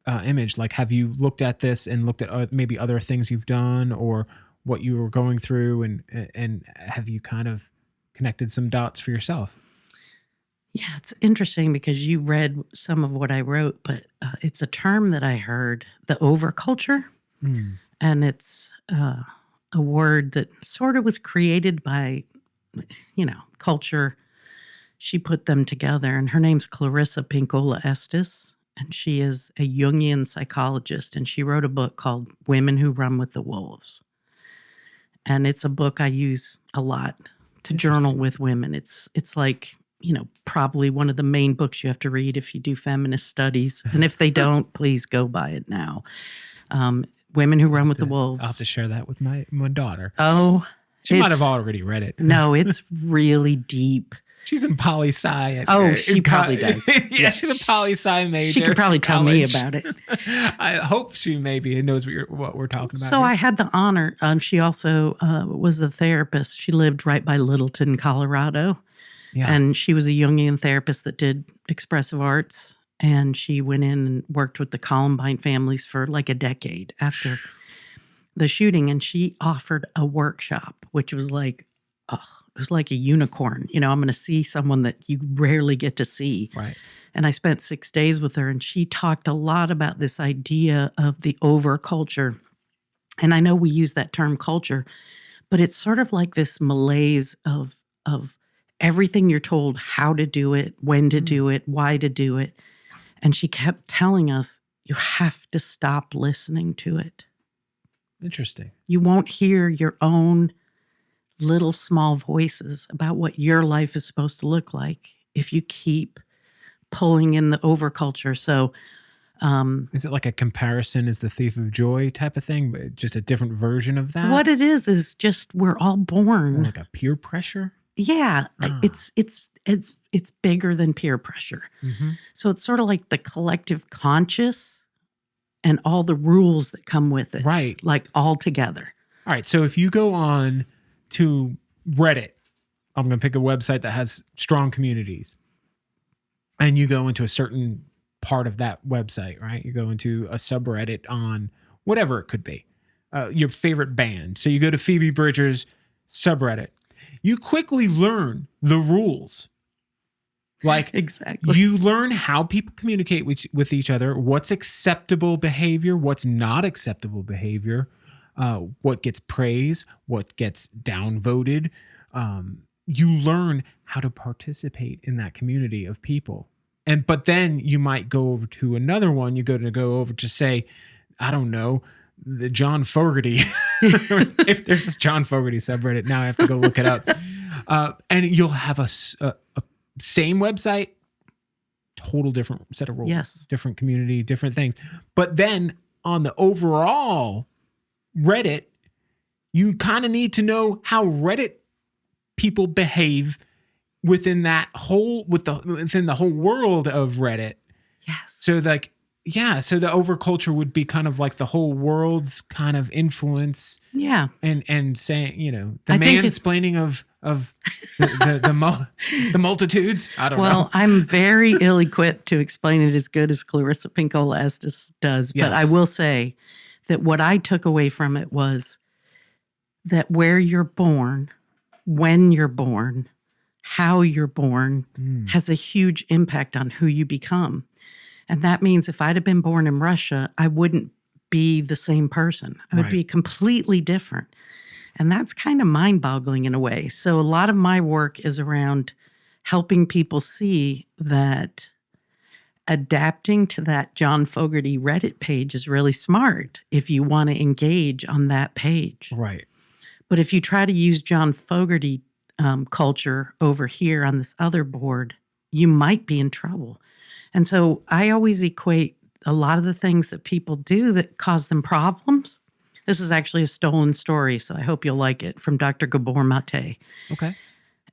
image? Like, have you looked at this and looked at maybe other things you've done or what you were going through, and have you kind of connected some dots for yourself? Yeah, it's interesting because you read some of what I wrote, but it's a term that I heard, the overculture. And it's a word that sort of was created by, culture. She put them together, and her name's Clarissa Pinkola Estes, and she is a Jungian psychologist, and she wrote a book called Women Who Run with the Wolves. And it's a book I use a lot to journal with women. It's like, probably one of the main books you have to read if you do feminist studies. And if they don't, please go buy it now. Women Who Run with the Wolves. I'll have to share that with my daughter. Oh, she might have already read it. No, it's really deep. She's in poli-sci. She probably does. Yeah, she's a poli-sci major. She could probably tell me about it. I hope she maybe knows what we're talking about. So here. I had the honor. She also was a therapist. She lived right by Littleton, Colorado. Yeah. And she was a Jungian therapist that did expressive arts. And she went in and worked with the Columbine families for like a decade after the shooting. And she offered a workshop, which was like, it was like a unicorn. I'm going to see someone that you rarely get to see. Right. And I spent 6 days with her, and she talked a lot about this idea of the overculture. And I know we use that term culture, but it's sort of like this malaise of everything you're told how to do it, when to do it, why to do it. And she kept telling us, you have to stop listening to it. Interesting. You won't hear your own little small voices about what your life is supposed to look like if you keep pulling in the overculture. So is it like a comparison is the thief of joy type of thing, but just a different version of that? what it is just we're all born. Or like a peer pressure? Yeah, it's bigger than peer pressure. Mm-hmm. So it's sort of like the collective conscious and all the rules that come with it. Right. Like all together. All right. So if you go on to Reddit, I'm going to pick a website that has strong communities, and you go into a certain part of that website, right? You go into a subreddit on whatever it could be, your favorite band. So you go to Phoebe Bridgers' subreddit. You quickly learn the rules. Like, exactly. You learn how people communicate with each other, what's acceptable behavior, what's not acceptable behavior, what gets praised, what gets downvoted. You learn how to participate in that community of people. But then you might go over to another one. You go over to say, I don't know, the John Fogerty. If there's this John Fogerty subreddit, now I have to go look it up. And you'll have a same website, total different set of rules. Yes. Different community, different things. But then on the overall Reddit, you kind of need to know how Reddit people behave within the whole world of Reddit. Yes. So so the overculture would be kind of like the whole world's kind of influence. Yeah. And saying, the mansplaining of the multitudes. I don't know. Well, I'm very ill-equipped to explain it as good as Clarissa Pinkola Estes does. But I will say that what I took away from it was that where you're born, when you're born, how you're born has a huge impact on who you become. And that means if I'd have been born in Russia, I wouldn't be the same person. I would be completely different. And that's kind of mind-boggling in a way. So a lot of my work is around helping people see that adapting to that John Fogerty Reddit page is really smart if you want to engage on that page. Right. But if you try to use John Fogerty culture over here on this other board, you might be in trouble. And so I always equate a lot of the things that people do that cause them problems. This is actually a stolen story, so I hope you'll like it, from Dr. Gabor Mate. Okay.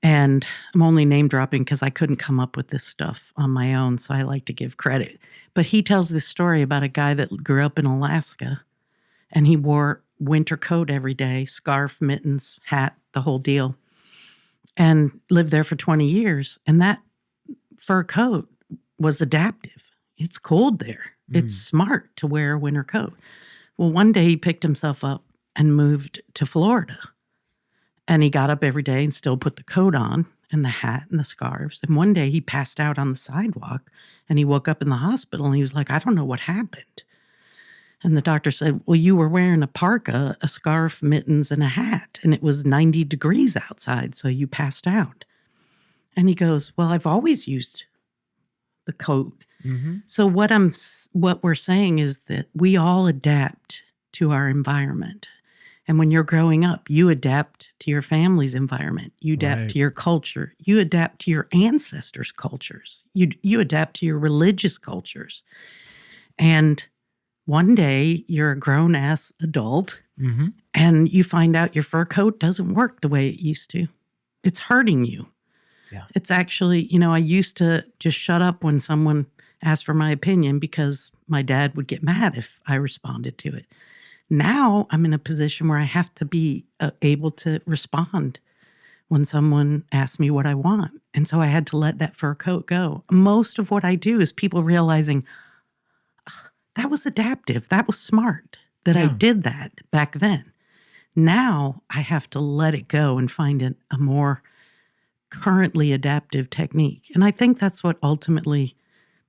And I'm only name dropping because I couldn't come up with this stuff on my own, so I like to give credit. But he tells this story about a guy that grew up in Alaska, and he wore winter coat every day, scarf, mittens, hat, the whole deal, and lived there for 20 years. And that fur coat was adaptive. It's cold there. It's smart to wear a winter coat. Well, one day he picked himself up and moved to Florida. And he got up every day and still put the coat on and the hat and the scarves. And one day he passed out on the sidewalk and he woke up in the hospital and he was like, I don't know what happened. And the doctor said, well, you were wearing a parka, a scarf, mittens, and a hat. And it was 90 degrees outside, so you passed out. And he goes, well, I've always used the coat. So what we're saying is that we all adapt to our environment. And when you're growing up, you adapt to your family's environment. You adapt to your culture. You adapt to your ancestors' cultures. You adapt to your religious cultures. And one day you're a grown-ass adult and you find out your fur coat doesn't work the way it used to. It's hurting you. Yeah. It's actually, I used to just shut up when someone asked for my opinion because my dad would get mad if I responded to it. Now I'm in a position where I have to be able to respond when someone asks me what I want. And so I had to let that fur coat go. Most of what I do is people realizing, that was adaptive. That was smart that I did that back then. Now I have to let it go and find a more currently adaptive technique. And I think that's what ultimately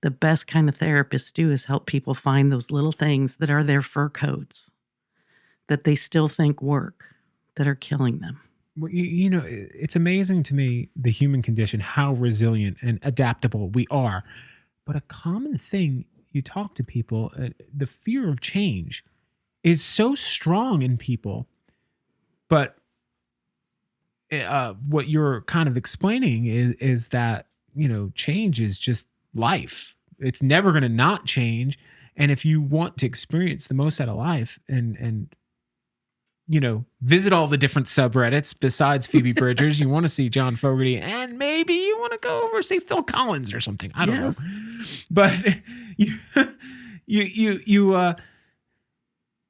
the best kind of therapists do, is help people find those little things that are their fur coats that they still think work, that are killing them. Well, it's amazing to me, the human condition, how resilient and adaptable we are. But a common thing, you talk to people, the fear of change is so strong in people. But what you're kind of explaining is that, change is just life. It's never going to not change. And if you want to experience the most out of life and visit all the different subreddits besides Phoebe Bridgers, you want to see John Fogerty, and maybe you want to go over, say, Phil Collins or something. I don't know. But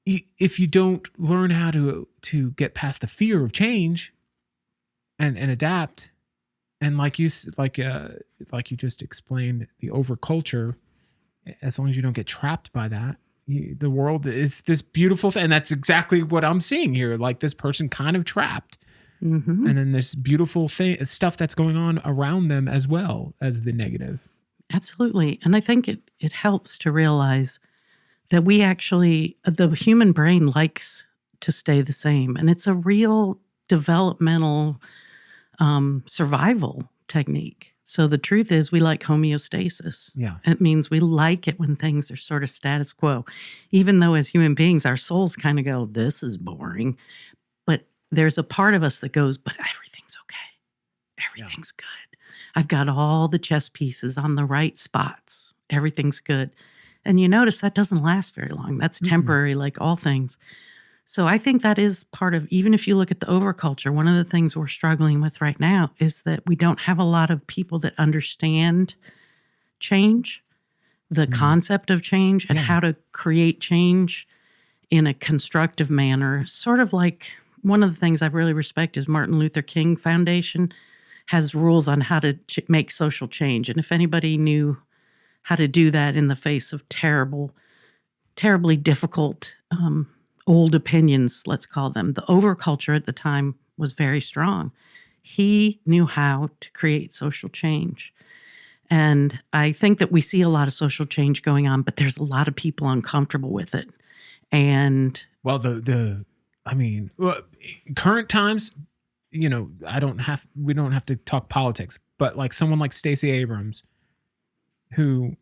if you don't learn how to get past the fear of change and adapt, and like you just explained, the overculture, as long as you don't get trapped by that, the world is this beautiful thing. And that's exactly what I'm seeing here. Like this person kind of trapped. And then there's beautiful stuff that's going on around them as well as the negative. Absolutely. And I think it helps to realize that we actually, the human brain likes to stay the same. And it's a real developmental survival technique. So the truth is we like homeostasis. Yeah. It means we like it when things are sort of status quo. Even though as human beings, our souls kind of go, this is boring. But there's a part of us that goes, but everything's okay. Everything's good. I've got all the chess pieces on the right spots. Everything's good. And you notice that doesn't last very long. That's temporary, like all things. So I think that is part of, even if you look at the overculture, one of the things we're struggling with right now is that we don't have a lot of people that understand change, the concept of change, and how to create change in a constructive manner. Sort of like one of the things I really respect is Martin Luther King Foundation has rules on how to make social change. And if anybody knew how to do that in the face of terribly difficult old opinions, let's call them, the overculture at the time was very strong. He knew how to create social change. And I think that we see a lot of social change going on, but there's a lot of people uncomfortable with it. And well, current times, we don't have to talk politics, but like someone like Stacey Abrams, who,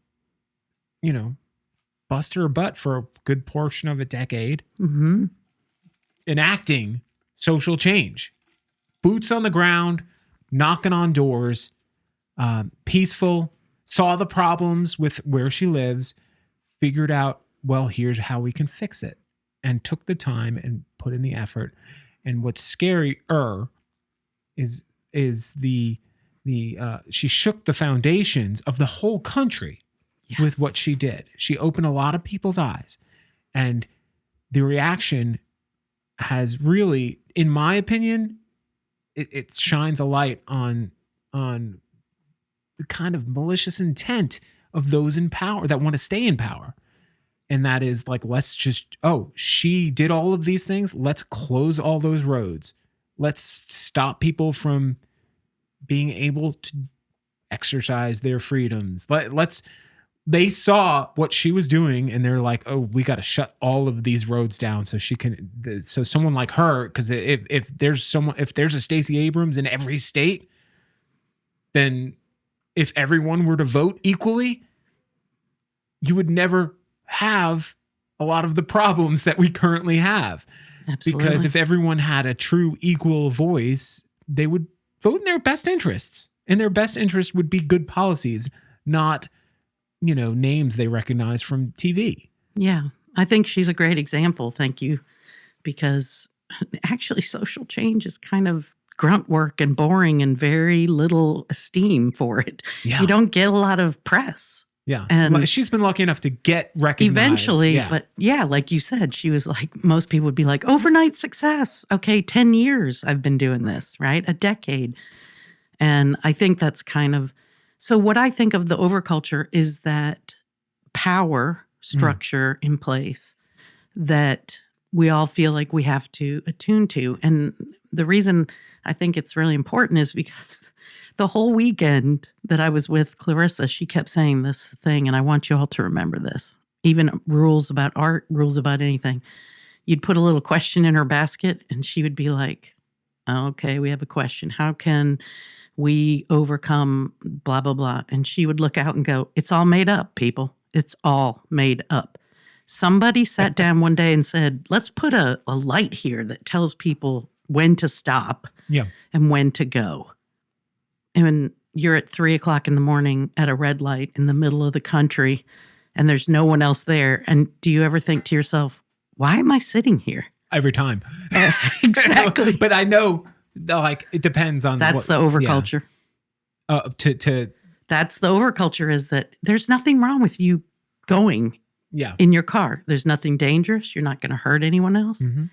bust her butt for a good portion of a decade, enacting social change, boots on the ground, knocking on doors, peaceful, saw the problems with where she lives, figured out, well, here's how we can fix it, and took the time and put in the effort. And what's scarier is the she shook the foundations of the whole country with what she did. She opened a lot of people's eyes, and the reaction has really, in my opinion, it shines a light on the kind of malicious intent of those in power that want to stay in power. And that is like, let's just, she did all of these things. Let's close all those roads. Let's stop people from being able to exercise their freedoms. They saw what she was doing, and they're like, oh, we got to shut all of these roads down so someone like her, because if there's a Stacey Abrams in every state, then if everyone were to vote equally, you would never have a lot of the problems that we currently have. Absolutely. Because if everyone had a true equal voice, they would vote in their best interests. And their best interest would be good policies, not, names they recognize from TV. Yeah. I think she's a great example. Thank you. Because actually social change is kind of grunt work and boring and very little esteem for it. Yeah. You don't get a lot of press. Yeah. And she's been lucky enough to get recognized. Eventually, yeah. But yeah, like you said, she was like, most people would be like, overnight success. Okay, 10 years I've been doing this, right? A decade. And I think that's kind of, so what I think of the overculture is that power structure in place that we all feel like we have to attune to. And the reason I think it's really important is because the whole weekend that I was with Clarissa, she kept saying this thing, and I want you all to remember this. Even rules about art, rules about anything. You'd put a little question in her basket, and she would be like, okay, we have a question. How can we overcome blah, blah, blah? And she would look out and go, it's all made up, people. It's all made up. Somebody sat down one day and said, let's put a light here that tells people when to stop and when to go. And you're at 3:00 in the morning at a red light in the middle of the country and there's no one else there. And do you ever think to yourself, why am I sitting here? Every time. Exactly. But I know, like, it depends on That's the overculture. Yeah. That's the overculture, is that there's nothing wrong with you going in your car. There's nothing dangerous. You're not going to hurt anyone else. Mm-hmm.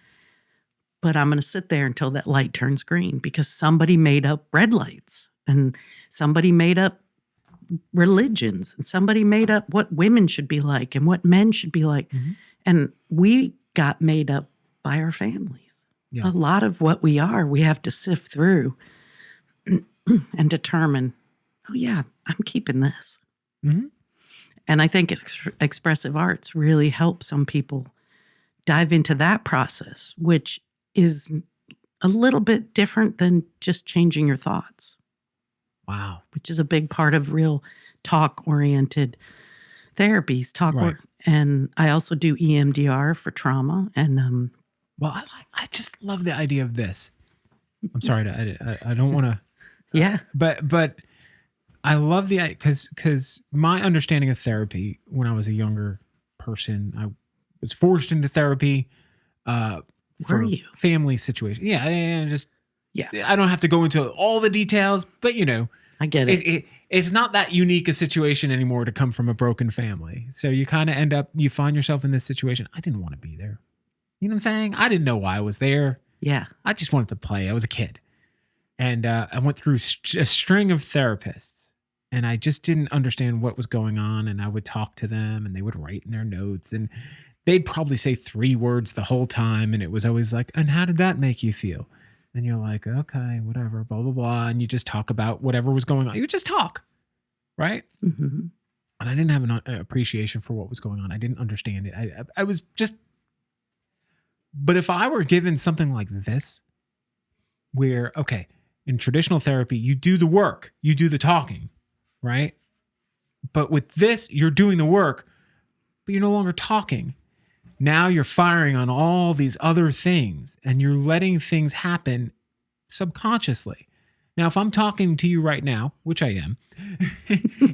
But I'm going to sit there until that light turns green because somebody made up red lights. And somebody made up religions, and somebody made up what women should be like and what men should be like. Mm-hmm. And we got made up by our families. Yeah. A lot of what we are, we have to sift through and determine, oh yeah, I'm keeping this. Mm-hmm. And I think expressive arts really help some people dive into that process, which is a little bit different than just changing your thoughts. Wow. Which is a big part of real talk-oriented therapies. Right. And I also do EMDR for trauma. And well, I just love the idea of this. I'm sorry, I don't want to. Yeah. But I love the because my understanding of therapy when I was a younger person, I was forced into therapy. Were you? Family situation. Yeah, I don't have to go into all the details, but I get it. It's not that unique a situation anymore to come from a broken family. So you kind of you find yourself in this situation. I didn't want to be there. You know what I'm saying? I didn't know why I was there. Yeah. I just wanted to play. I was a kid. And I went through a string of therapists, and I just didn't understand what was going on. And I would talk to them, and they would write in their notes, and they'd probably say 3 words the whole time. And it was always like, and how did that make you feel? And you're like, okay, whatever, blah, blah, blah. And you just talk about whatever was going on. You just talk, right? Mm-hmm. And I didn't have an appreciation for what was going on. I didn't understand it. I was just, but if I were given something like this, where, okay, in traditional therapy, you do the work, you do the talking, right? But with this, you're doing the work, but you're no longer talking. Now you're firing on all these other things and you're letting things happen subconsciously. Now, if I'm talking to you right now, which I am,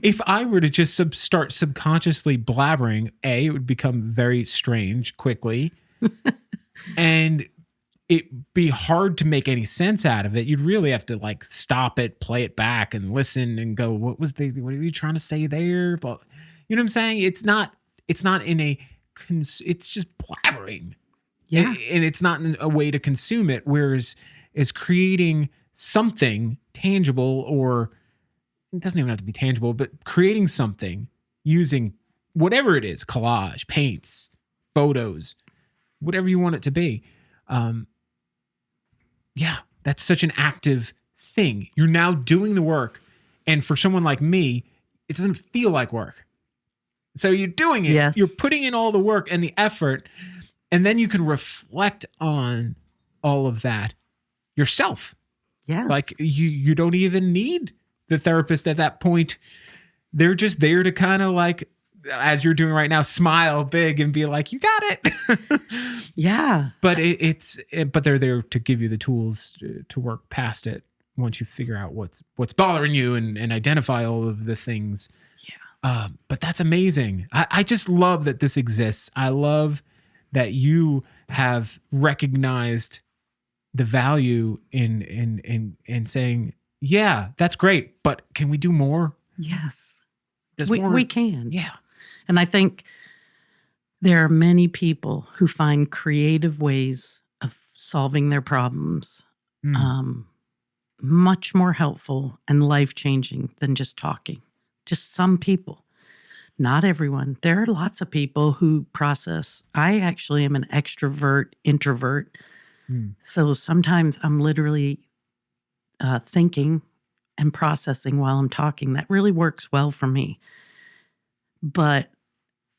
if I were to just start subconsciously blabbering, it would become very strange quickly. And it'd be hard to make any sense out of it. You'd really have to like stop it, play it back and listen and go, what are you trying to say there? But you know what I'm saying? It's not in a, it's just blabbering. Yeah. And it's not in a way to consume it. Whereas is creating something tangible, or it doesn't even have to be tangible, but creating something using whatever it is, collage, paints, photos, whatever you want it to be. Yeah, that's such an active thing. You're now doing the work. And for someone like me, it doesn't feel like work. So you're doing it. Yes. You're putting in all the work and the effort. And then you can reflect on all of that yourself. Yes. Like you don't even need the therapist at that point. They're just there to kind of like, as you're doing right now, smile big and be like, you got it. Yeah. But but they're there to give you the tools to work past it once you figure out what's bothering you and identify all of the things. Yeah. But that's amazing. I just love that this exists. I love that you have recognized the value in saying, yeah, that's great, but can we do more? Yes. There's We, more. we can. Yeah. And I think there are many people who find creative ways of solving their problems much more helpful and life-changing than just talking. Just some people. Not everyone. There are lots of people who process. I actually am an extrovert, introvert. So sometimes I'm literally thinking and processing while I'm talking. That really works well for me. But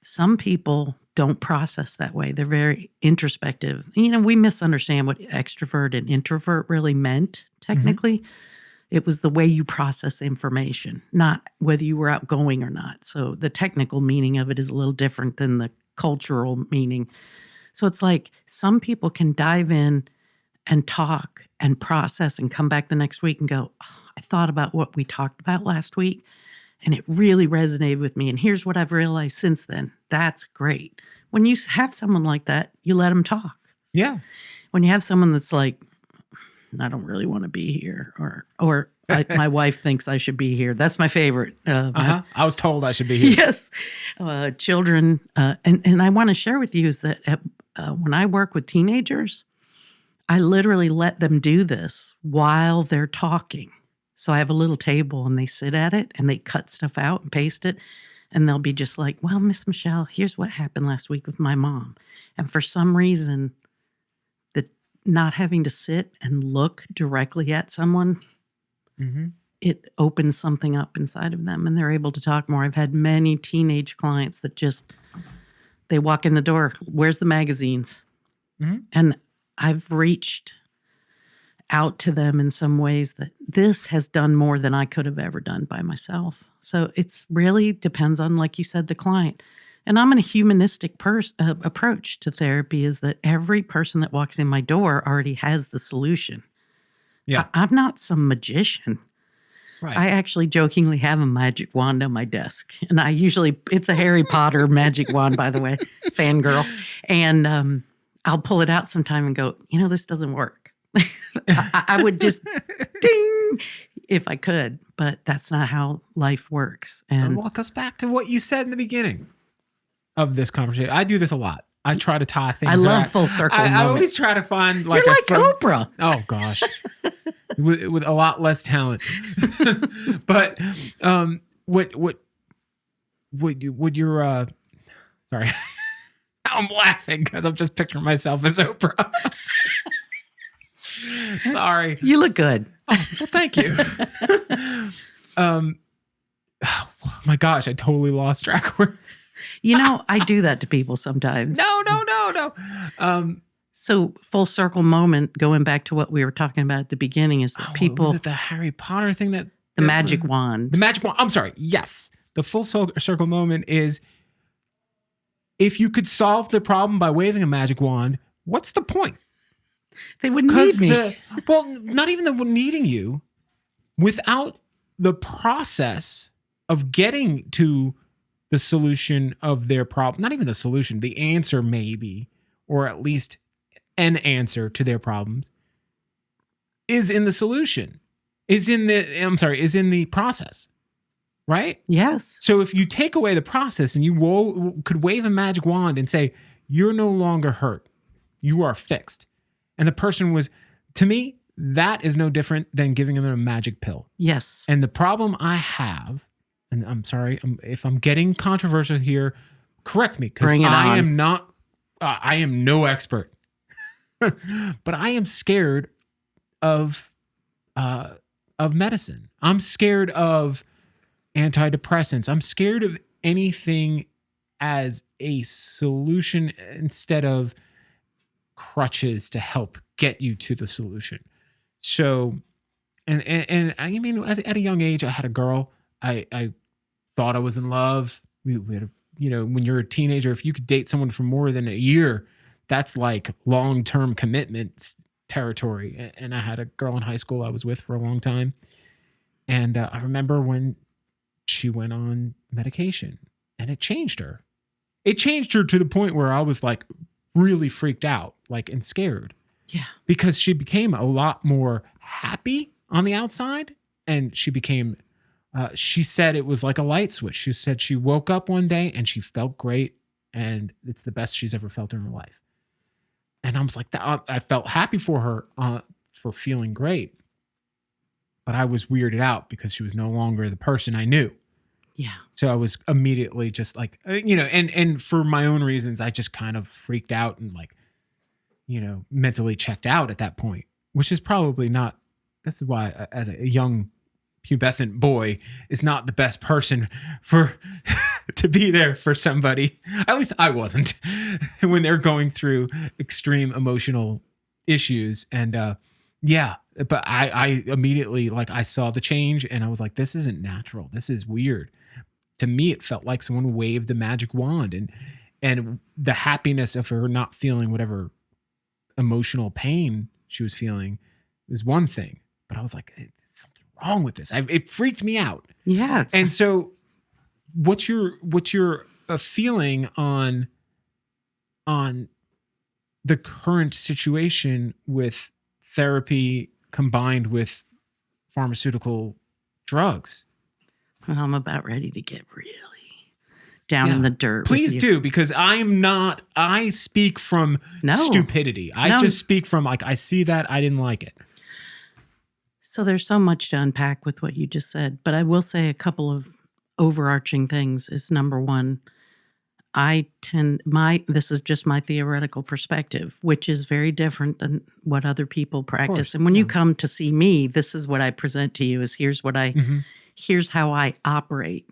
some people don't process that way. They're very introspective. You know, we misunderstand what extrovert and introvert really meant, technically. Mm-hmm. It was the way you process information, not whether you were outgoing or not. So the technical meaning of it is a little different than the cultural meaning. So it's like some people can dive in and talk and process and come back the next week and go, oh, I thought about what we talked about last week and it really resonated with me. And here's what I've realized since then. That's great. When you have someone like that, you let them talk. Yeah. When you have someone that's like, I don't really want to be here, or my wife thinks I should be here. That's my favorite. I was told I should be here. Yes. Children. And I want to share with you is that when I work with teenagers, I literally let them do this while they're talking. So I have a little table and they sit at it and they cut stuff out and paste it. And they'll be just like, well, Miss Michelle, here's what happened last week with my mom. And for some reason, not having to sit and look directly at someone, it opens something up inside of them and they're able to talk more. I've had many teenage clients that just, they walk in the door, where's the magazines? And I've reached out to them in some ways that this has done more than I could have ever done by myself. So it's really depends on, like you said, the client. And I'm in a humanistic approach to therapy is that every person that walks in my door already has the solution. Yeah. I'm not some magician. Right. I actually jokingly have a magic wand on my desk. And it's a Harry Potter magic wand, by the way, fangirl. And I'll pull it out sometime and go, this doesn't work. I would just ding if I could, but that's not how life works. And walk us back to what you said in the beginning of this conversation. I do this a lot. I try to tie things. I love full circle moments. I always try to find like you're like Oprah. Oh gosh, with a lot less talent. But would your sorry, I'm laughing because I'm just picturing myself as Oprah. Sorry. You look good. Oh, well, thank you. Oh my gosh, I totally lost track. I do that to people sometimes. No. So full circle moment, going back to what we were talking about at the beginning, is that people, was it the Harry Potter thing the magic wand? The magic wand. I'm sorry. Yes. The full circle moment is if you could solve the problem by waving a magic wand, what's the point? They wouldn't need me. Not even the needing you. Without the process of getting to the solution of their problem, not even the solution, the answer maybe, or at least an answer to their problems, is in the solution, is in the process, right? Yes. So if you take away the process and you could wave a magic wand and say, you're no longer hurt, you are fixed. And the person was, to me, that is no different than giving them a magic pill. Yes. And the problem I have, and I'm sorry if I'm getting controversial here, correct me, because I am no expert, but I am scared of medicine. I'm scared of antidepressants. I'm scared of anything as a solution instead of crutches to help get you to the solution. So, and I mean, at a young age, I had a girl. I thought I was in love. We had, when you're a teenager, if you could date someone for more than a year, that's like long-term commitment territory. And I had a girl in high school I was with for a long time. And I remember when she went on medication and it changed her. It changed her to the point where I was like really freaked out, and scared. Yeah. Because she became a lot more happy on the outside. And she became, she said it was like a light switch. She said she woke up one day and she felt great. And it's the best she's ever felt in her life. And I was like, I felt happy for her for feeling great. But I was weirded out because she was no longer the person I knew. Yeah. So I was immediately just like, and for my own reasons, I just kind of freaked out and mentally checked out at that point, which is probably not, this is why as a young pubescent boy is not the best person to be there for somebody. At least I wasn't when they're going through extreme emotional issues. And but I immediately, I saw the change and I was like, this isn't natural. This is weird. To me, it felt like someone waved the magic wand and the happiness of her not feeling whatever emotional pain she was feeling is one thing. But I was like, there's something wrong with this. It freaked me out. Yeah. And so what's your feeling on the current situation with therapy combined with pharmaceutical drugs? Well, I'm about ready to get really down in the dirt. Please do, because I speak from stupidity. I just speak from I see that. I didn't like it. So there's so much to unpack with what you just said, but I will say a couple of overarching things is number one, this is just my theoretical perspective, which is very different than what other people practice. And when you come to see me, this is what I present to you is here's how I operate.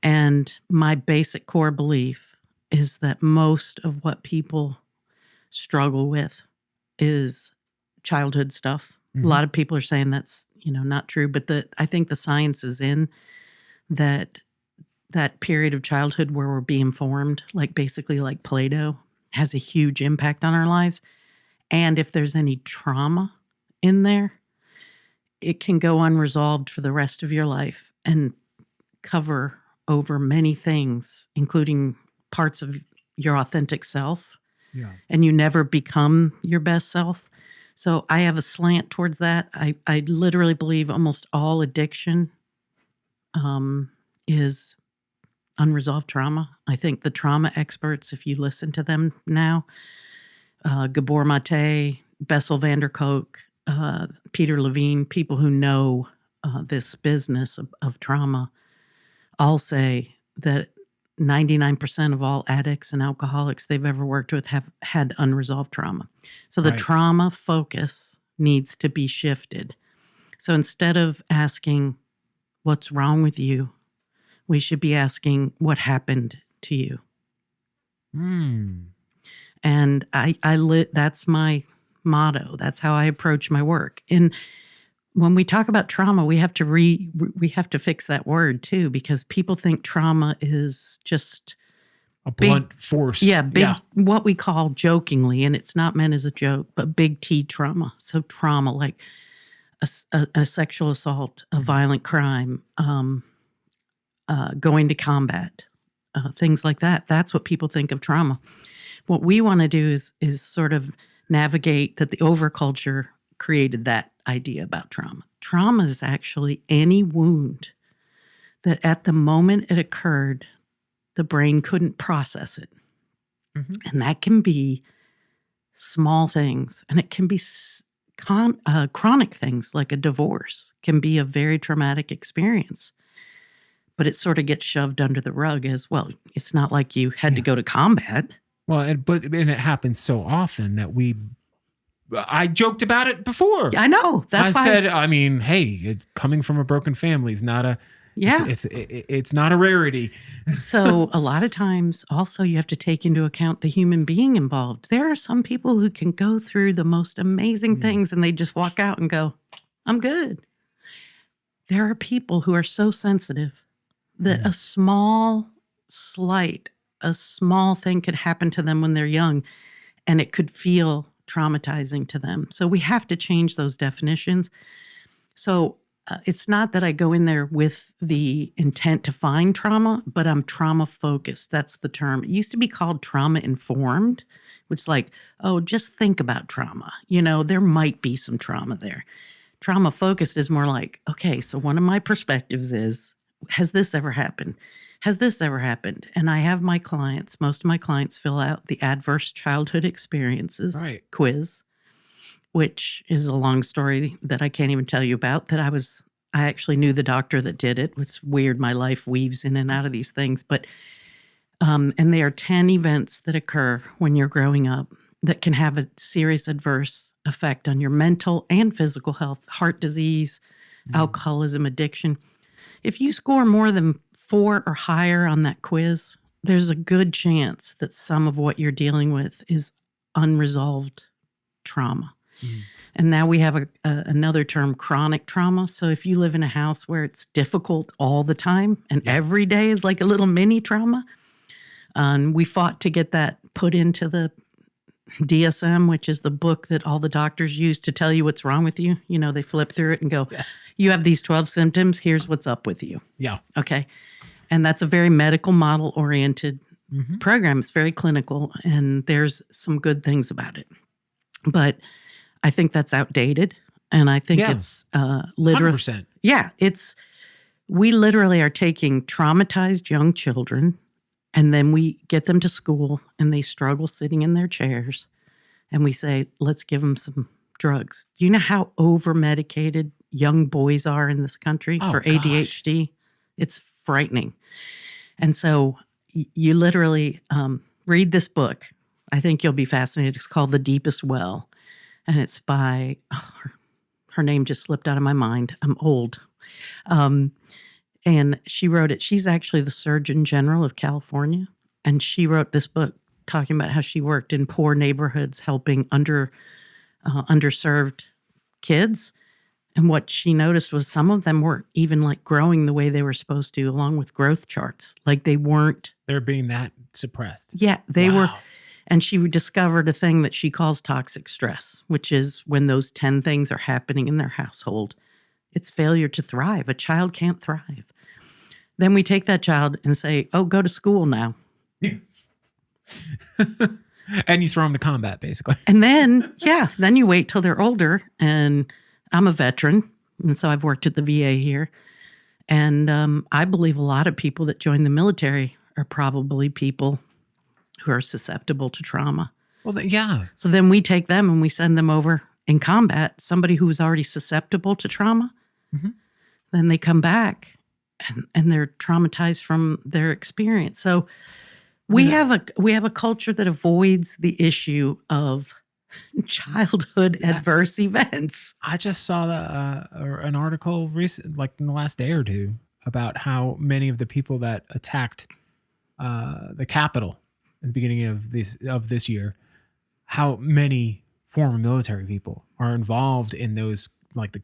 And my basic core belief is that most of what people struggle with is childhood stuff. A lot of people are saying that's, not true, but I think the science is in that period of childhood where we're being formed, basically like Play-Doh, has a huge impact on our lives. And if there's any trauma in there, it can go unresolved for the rest of your life and cover over many things, including parts of your authentic self. Yeah. And you never become your best self. So I have a slant towards that. I literally believe almost all addiction is unresolved trauma. I think the trauma experts, if you listen to them now, Gabor Mate, Bessel van der Kolk, Peter Levine, people who know this business of trauma, all say that 99% of all addicts and alcoholics they've ever worked with have had unresolved trauma. So the trauma focus needs to be shifted. So instead of asking, what's wrong with you? We should be asking, what happened to you? And that's my motto. That's how I approach my work. And when we talk about trauma, we have to fix that word too, because people think trauma is just a blunt force. What we call jokingly, and it's not meant as a joke, but big T trauma. So trauma like a sexual assault, a violent crime, going to combat, things like that. That's what people think of trauma. What we want to do is sort of navigate that the overculture created that idea about trauma. Trauma is actually any wound that at the moment it occurred, the brain couldn't process it. And that can be small things, and it can be chronic things like a divorce can be a very traumatic experience. But it sort of gets shoved under the rug as, well, it's not like you had to go to combat. Well, and it happens so often that I joked about it before. I know. That's why I said, I mean, hey, coming from a broken family is not a, it's not a rarity. So a lot of times also you have to take into account the human being involved. There are some people who can go through the most amazing things and they just walk out and go, I'm good. There are people who are so sensitive that a small slight, a small thing could happen to them when they're young, and it could feel traumatizing to them. So we have to change those definitions. So it's not that I go in there with the intent to find trauma, but I'm trauma focused. That's the term. It used to be called trauma informed, which is like, oh, just think about trauma. You know, there might be some trauma there. Trauma focused is more like, okay, so one of my perspectives is, has this ever happened? Has this ever happened? And I have most of my clients fill out the adverse childhood experiences quiz, which is a long story that I can't even tell you about, I actually knew the doctor that did it. It's weird. My life weaves in and out of these things, but, and there are 10 events that occur when you're growing up that can have a serious adverse effect on your mental and physical health, heart disease, alcoholism, addiction. If you score more than 4 or higher on that quiz, there's a good chance that some of what you're dealing with is unresolved trauma. And now we have another term, chronic trauma. So if you live in a house where it's difficult all the time and every day is like a little mini trauma, we fought to get that put into the DSM, which is the book that all the doctors use to tell you what's wrong with you. You know, they flip through it and go, you have these 12 symptoms. Here's what's up with you. Yeah. Okay. And that's a very medical model oriented program. It's very clinical, and there's some good things about it. But I think that's outdated. And I think it's literally, 100%. Yeah, we literally are taking traumatized young children, and then we get them to school and they struggle sitting in their chairs, and we say, let's give them some drugs. Do you know how over-medicated young boys are in this country for ADHD? It's frightening. And so you literally read this book. I think you'll be fascinated. It's called The Deepest Well. And it's by, her name just slipped out of my mind. I'm old. And she wrote it. She's actually the Surgeon General of California. And she wrote this book talking about how she worked in poor neighborhoods, helping underserved kids. And what she noticed was some of them weren't even like growing the way they were supposed to, along with growth charts. Like they weren't. They're being that suppressed. Yeah, they were. And she discovered a thing that she calls toxic stress, which is when those 10 things are happening in their household. It's failure to thrive. A child can't thrive. Then we take that child and say, oh, go to school now. And you throw them to combat, basically. And then, then you wait till they're older. And I'm a veteran, and so I've worked at the VA here. And I believe a lot of people that join the military are probably people who are susceptible to trauma. Well, So then we take them and we send them over in combat, somebody who's already susceptible to trauma. Then they come back and they're traumatized from their experience. So we have a culture that avoids the issue of childhood adverse events. I just saw an article recent, like in the last day or two, about how many of the people that attacked the Capitol at the beginning of this year, how many former military people are involved in those, like the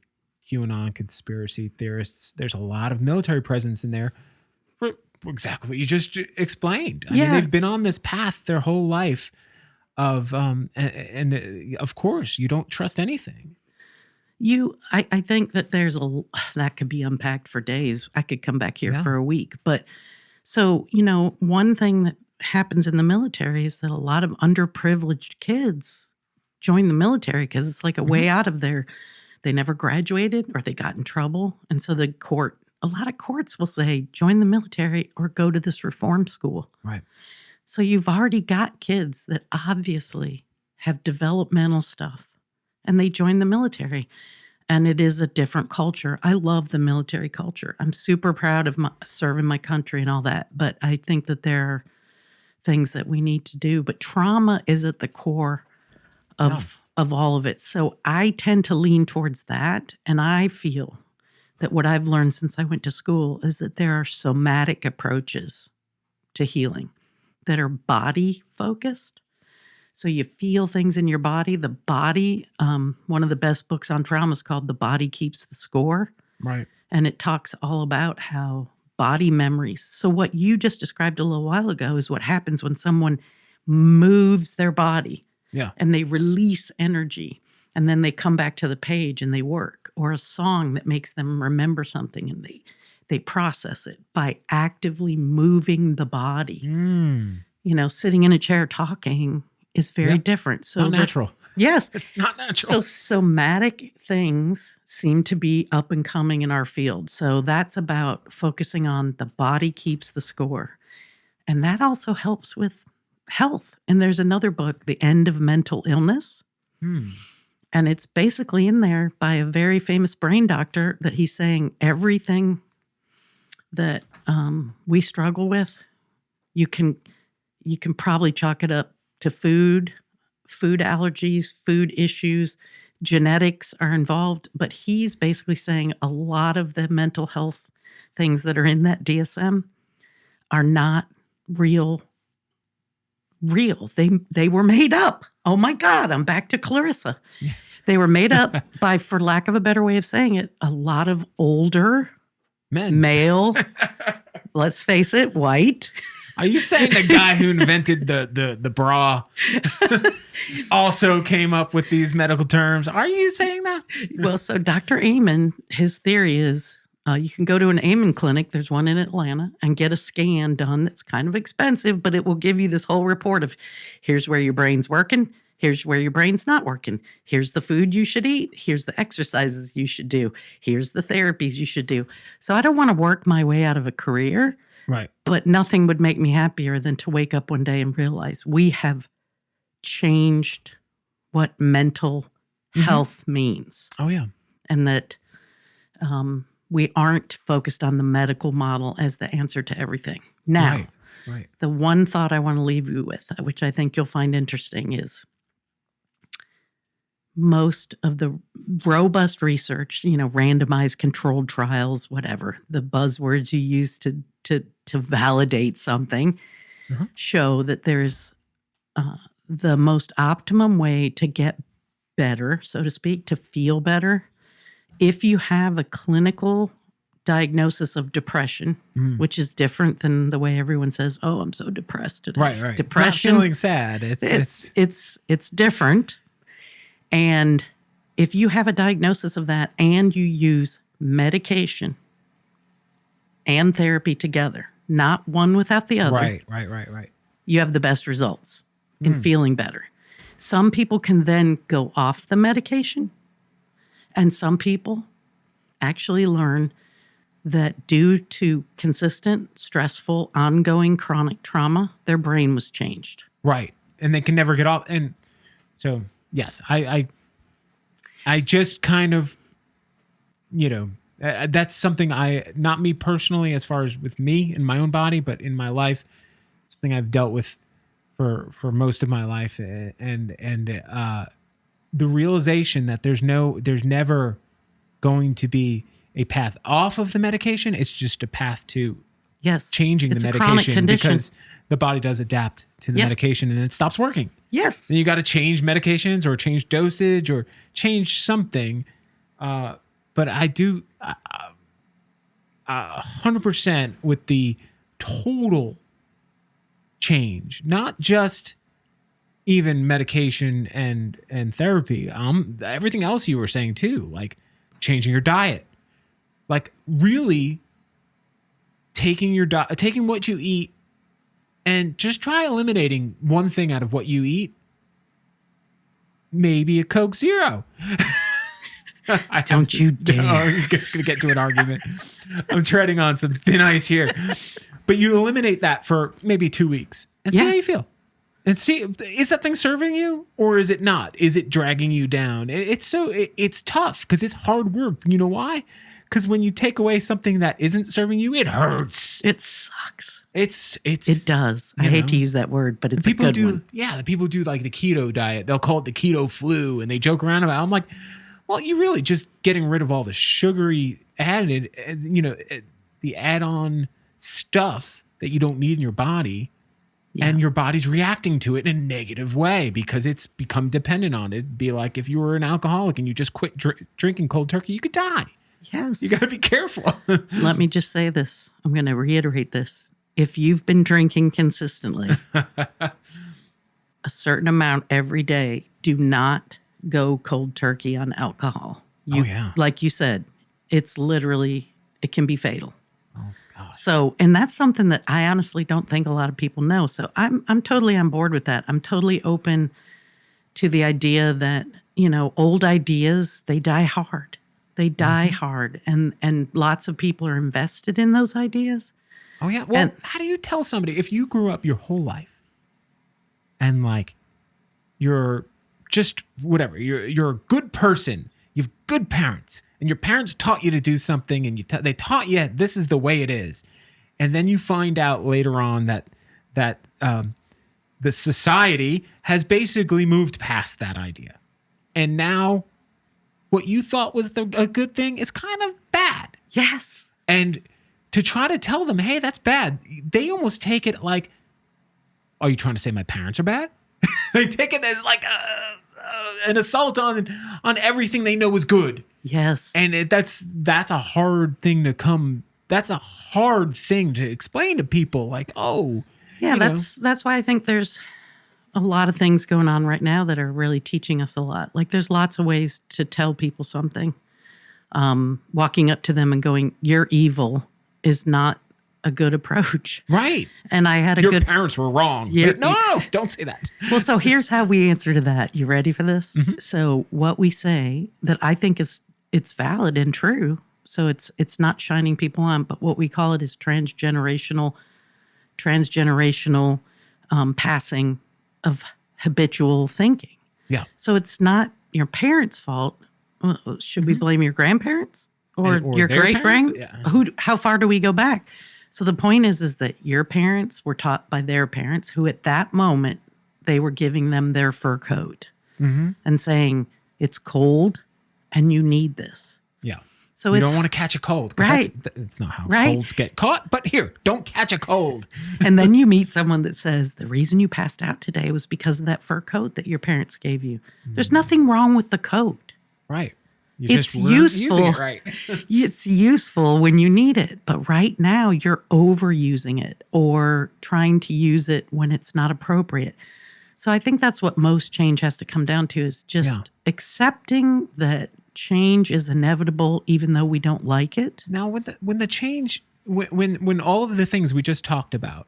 QAnon conspiracy theorists. There's a lot of military presence in there for exactly what you just explained. I mean, they've been on this path their whole life of, and of course, you don't trust anything. I think that that could be unpacked for days. I could come back here for a week. But so, one thing that happens in the military is that a lot of underprivileged kids join the military because it's like a way out of they never graduated or they got in trouble. And so a lot of courts will say, join the military or go to this reform school. Right. So you've already got kids that obviously have developmental stuff and they join the military. And it is a different culture. I love the military culture. I'm super proud of serving my country and all that. But I think that there are things that we need to do. But trauma is at the core of all of it. So I tend to lean towards that. And I feel that what I've learned since I went to school is that there are somatic approaches to healing that are body focused. So you feel things in your body. The body, one of the best books on trauma is called The Body Keeps the Score. Right. And it talks all about how body memories. So what you just described a little while ago is what happens when someone moves their body. Yeah. And they release energy. And then they come back to the page and they work. Or a song that makes them remember something and they process it by actively moving the body. Sitting in a chair talking is very different. So not natural. Yes. It's not natural. So somatic things seem to be up and coming in our field. So that's about focusing on the body keeps the score. And that also helps with health. And there's another book, The End of Mental Illness. And it's basically in there by a very famous brain doctor that he's saying everything that we struggle with, you can probably chalk it up to food allergies, food issues, genetics are involved. But he's basically saying a lot of the mental health things that are in that DSM are not real. They were made up. Oh my God, I'm back to Clarissa. They were made up by, for lack of a better way of saying it, a lot of older male, let's face it, white. Are you saying the guy who invented the bra also came up with these medical terms? Are you saying that? Well, so Dr. Amen, his theory is you can go to an Amen clinic, there's one in Atlanta, and get a scan done that's kind of expensive, but it will give you this whole report of here's where your brain's working, here's where your brain's not working, here's the food you should eat, here's the exercises you should do, here's the therapies you should do. So I don't want to work my way out of a career. Right. But nothing would make me happier than to wake up one day and realize we have changed what mental health means. Oh, yeah. And that we aren't focused on the medical model as the answer to everything. Now, right. The one thought I want to leave you with, which I think you'll find interesting, is most of the robust research, randomized controlled trials, whatever, the buzzwords you use to validate something, show that there's the most optimum way to get better, so to speak, to feel better. If you have a clinical diagnosis of depression, which is different than the way everyone says, "Oh, I'm so depressed today." Right. Depression, not feeling sad. It's different. And if you have a diagnosis of that and you use medication and therapy together, not one without the other. Right. You have the best results in feeling better. Some people can then go off the medication, and some people actually learn that due to consistent, stressful, ongoing chronic trauma, their brain was changed. Right. And they can never get off. And so, yes, I just kind of, that's something not me personally, as far as with me in my own body, but in my life, something I've dealt with for most of my life. And the realization that there's never going to be a path off of the medication. It's just a path to changing the medication, because the body does adapt to the medication and it stops working. Yes. Then you got to change medications or change dosage or change something. But I do 100% with the total change, not just even medication and therapy. Everything else you were saying too, like changing your diet, like really taking what you eat and just try eliminating one thing out of what you eat. Maybe a Coke Zero. Don't you dare. I'm going to get to an argument. I'm treading on some thin ice here. But you eliminate that for maybe 2 weeks and see how you feel. And see, is that thing serving you or is it not? Is it dragging you down? It's tough because it's hard work. You know why? Because when you take away something that isn't serving you, it hurts. It sucks. It does. I hate to use that word, but it's a good one. Yeah, the people do like the keto diet. They'll call it the keto flu, and they joke around about it. I'm like, well, you're really just getting rid of all the sugary added, the add-on stuff that you don't need in your body. Yeah. And your body's reacting to it in a negative way because it's become dependent on it. It'd be like if you were an alcoholic and you just quit drinking cold turkey, you could die. Yes. You got to be careful. Let me just say this. I'm going to reiterate this. If you've been drinking consistently a certain amount every day, do not go cold turkey on alcohol. Like you said, it can be fatal. Oh, gosh. So, and that's something that I honestly don't think a lot of people know. So I'm totally on board with that. I'm totally open to the idea that, old ideas, they die hard. They die hard. And lots of people are invested in those ideas. Oh, yeah. Well, how do you tell somebody if you grew up your whole life and like you're just whatever, you're a good person, you have good parents, and your parents taught you to do something and they taught you this is the way it is. And then you find out later on that the society has basically moved past that idea. And now what you thought was a good thing is kind of bad. Yes. And to try to tell them, hey, that's bad, they almost take it like, are you trying to say my parents are bad? They take it as like an assault on everything they know is good. Yes. And that's a hard thing that's a hard thing to explain to people. Like, oh. Yeah, that's why I think there's a lot of things going on right now that are really teaching us a lot. Like there's lots of ways to tell people something. Walking up to them and going, you're evil is not a good approach. Right. And I had your parents were wrong. No, don't say that. Well, so here's how we answer to that. You ready for this? Mm-hmm. So what we say that I think it's valid and true. So it's not shining people on, but what we call it is transgenerational passing of habitual thinking. Yeah. So it's not your parents' fault. Should we blame your grandparents or your great-grands? Yeah. How far do we go back? So the point is that your parents were taught by their parents who at that moment, they were giving them their fur coat and saying, it's cold and you need this. Yeah. So you don't want to catch a cold. Right. That's not how colds get caught. But here, don't catch a cold. And then you meet someone that says, the reason you passed out today was because of that fur coat that your parents gave you. There's nothing wrong with the coat. Right. It's useful. It right. It's useful when you need it. But right now, you're overusing it or trying to use it when it's not appropriate. So I think that's what most change has to come down to is just accepting that change is inevitable, even though we don't like it. Now, when the change, when all of the things we just talked about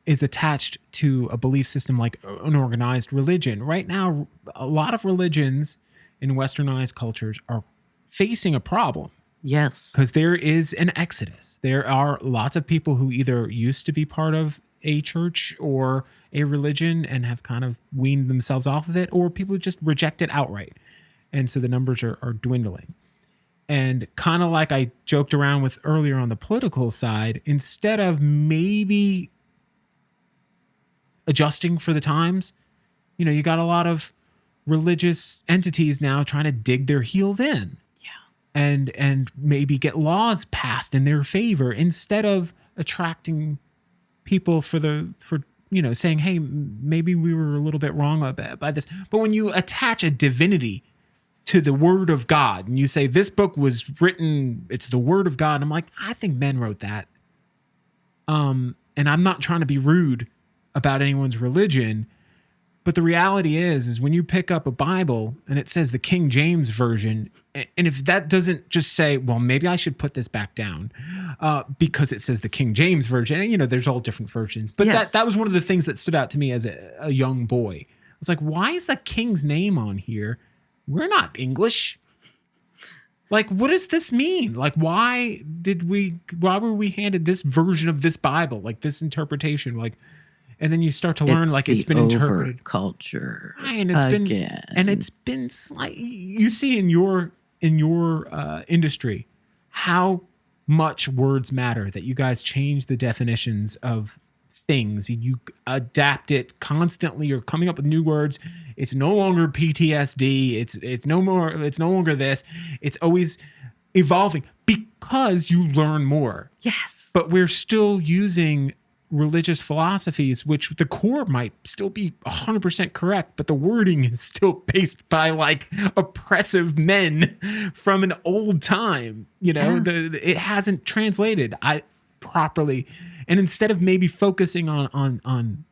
is attached to a belief system like an organized religion, right now, a lot of religions in westernized cultures are facing a problem. Yes. Because there is an exodus. There are lots of people who either used to be part of a church or a religion and have kind of weaned themselves off of it, or people who just reject it outright. And so the numbers are dwindling. And kind of like I joked around with earlier on the political side, instead of maybe adjusting for the times, you got a lot of religious entities now trying to dig their heels in. And maybe get laws passed in their favor instead of attracting people for saying, hey, maybe we were a little bit wrong by this. But when you attach a divinity to the word of God and you say this book was written, it's the word of God, I'm like, I think men wrote that. And I'm not trying to be rude about anyone's religion, but the reality is when you pick up a Bible and it says the King James Version, and if that doesn't just say, well, maybe I should put this back down because it says the King James Version, and there's all different versions. But Yes. that was one of the things that stood out to me as a young boy. I was like, why is the King's name on here? We're not English. Like, what does this mean? Like, why were we handed this version of this Bible, like this interpretation? Like, and then you start to learn it's been interpreted. Culture, and it's been slightly. You see in your industry how much words matter. That you guys change the definitions of things. You adapt it constantly. You're coming up with new words. It's no longer PTSD. It's no longer this. It's always evolving because you learn more. Yes, but we're still using religious philosophies, which the core might still be 100% correct, but the wording is still based by like oppressive men from an old time. Yes. It hasn't translated properly. And instead of maybe focusing on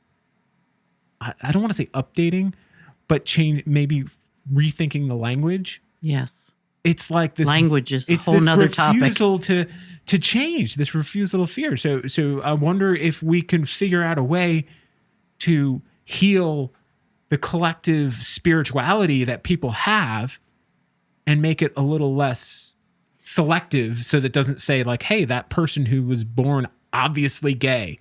I don't want to say updating, but maybe rethinking the language. Yes. It's like this language is a whole nother topic. Refusal to change, this refusal of fear. So I wonder if we can figure out a way to heal the collective spirituality that people have and make it a little less selective, so that it doesn't say like, hey, that person who was born obviously gay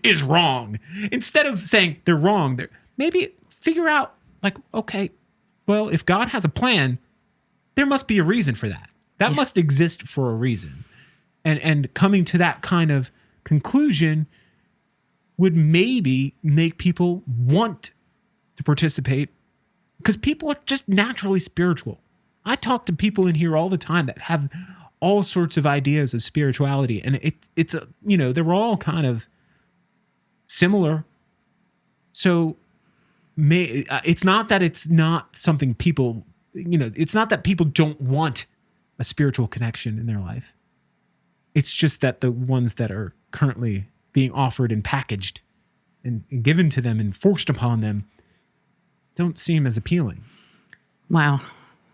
is wrong. Instead of saying they're wrong, maybe figure out like, okay, well, if God has a plan, there must be a reason for that. That must exist for a reason. And coming to that kind of conclusion would maybe make people want to participate, because people are just naturally spiritual. I talk to people in here all the time that have all sorts of ideas of spirituality, and it's they're all kind of similar. So it's not that it's not something people, it's not that people don't want a spiritual connection in their life. It's just that the ones that are currently being offered and packaged and given to them and forced upon them don't seem as appealing. Wow.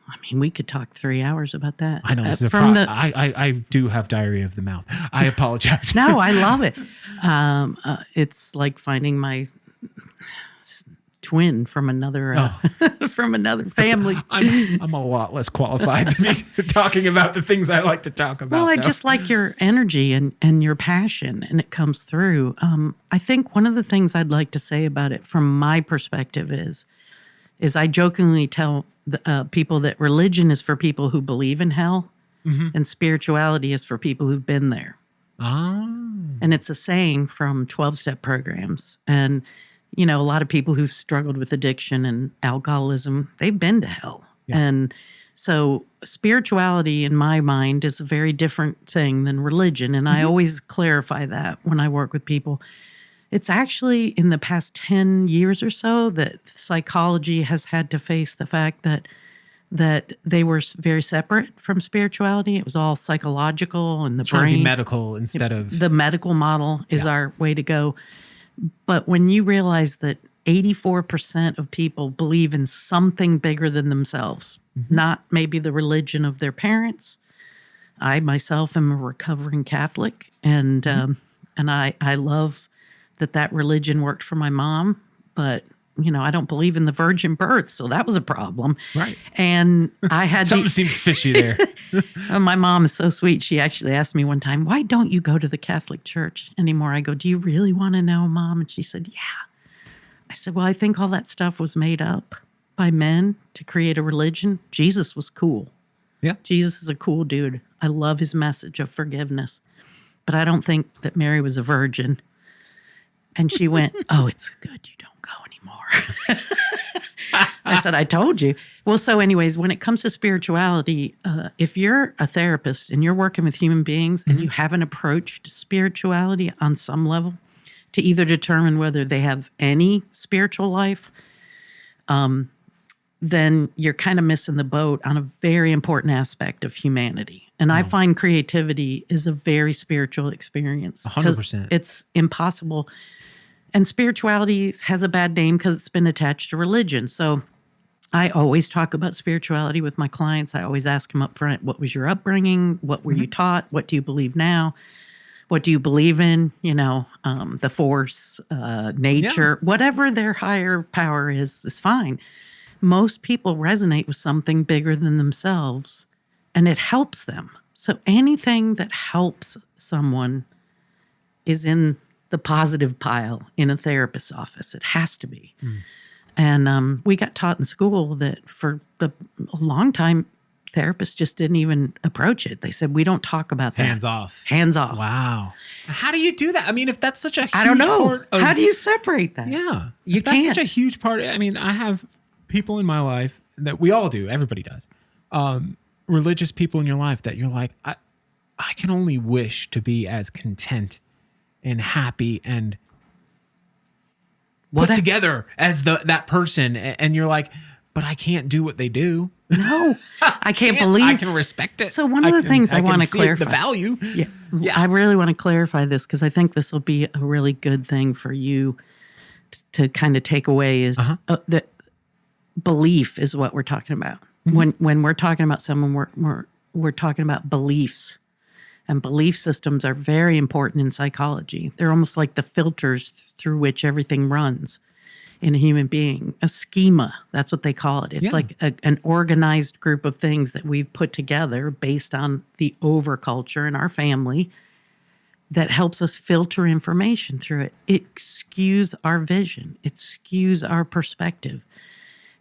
I mean, we could talk 3 hours about that. I know. This is I do have diarrhea of the mouth. I apologize. No, I love it. It's like finding my twin from another from another family. I'm a lot less qualified to be talking about the things I like to talk about. Well, I just like your energy and your passion, and it comes through. I think one of the things I'd like to say about it from my perspective is I jokingly tell people that religion is for people who believe in hell, and spirituality is for people who've been there. And it's a saying from 12-step programs. And a lot of people who've struggled with addiction and alcoholism, they've been to hell. Yeah. And so spirituality, in my mind, is a very different thing than religion. And I always clarify that when I work with people. It's actually in the past 10 years or so that psychology has had to face the fact that they were very separate from spirituality. It was all psychological and the brain. Trying to be medical instead of... The medical model is our way to go. But when you realize that 84% of people believe in something bigger than themselves, not maybe the religion of their parents. I myself am a recovering Catholic, and I love that religion worked for my mom, but I don't believe in the virgin birth, so that was a problem. Right. And I had something seems fishy there. My mom is so sweet. She actually asked me one time, "Why don't you go to the Catholic Church anymore?" I go, "Do you really want to know, Mom?" And she said, "Yeah." I said, "Well, I think all that stuff was made up by men to create a religion. Jesus was cool. Yeah. Jesus is a cool dude. I love his message of forgiveness. But I don't think that Mary was a virgin." And she went, "Oh, it's good you don't go anymore." I said, I told you. Well, so anyways, when it comes to spirituality, if you're a therapist and you're working with human beings and you haven't approached spirituality on some level to either determine whether they have any spiritual life, then you're kind of missing the boat on a very important aspect of humanity. And I find creativity is a very spiritual experience. 100%. It's impossible. And spirituality has a bad name because it's been attached to religion. So I always talk about spirituality with my clients. I always ask them up front, what was your upbringing? What were you taught? What do you believe now? What do you believe in? You know, the force, nature, whatever their higher power is fine. Most people resonate with something bigger than themselves, and it helps them. So anything that helps someone is in the positive pile in a therapist's office. It has to be. And we got taught in school that for a long time, therapists just didn't even approach it. They said, we don't talk about that. Hands off. Hands off. Wow. How do you do that? I mean, if that's such a huge I don't know. part of... How do you separate that? Yeah. You if that's can't. such a huge part. I mean, I have people in my life that we all do. Everybody does. Religious people in your life that you're like, I can only wish to be as content and happy and put together as that person. And you're like, but I can't do what they do. No, I can't believe. I can respect it. So one of the things I want to clarify. The value. Yeah. I really want to clarify this because I think this will be a really good thing for you to kind of take away is that belief is what we're talking about. When we're talking about someone, we're talking about beliefs. And belief systems are very important in psychology. They're almost like the filters through which everything runs in a human being. A schema, that's what they call it. It's like an organized group of things that we've put together based on the overculture in our family that helps us filter information through it. It skews our vision. It skews our perspective.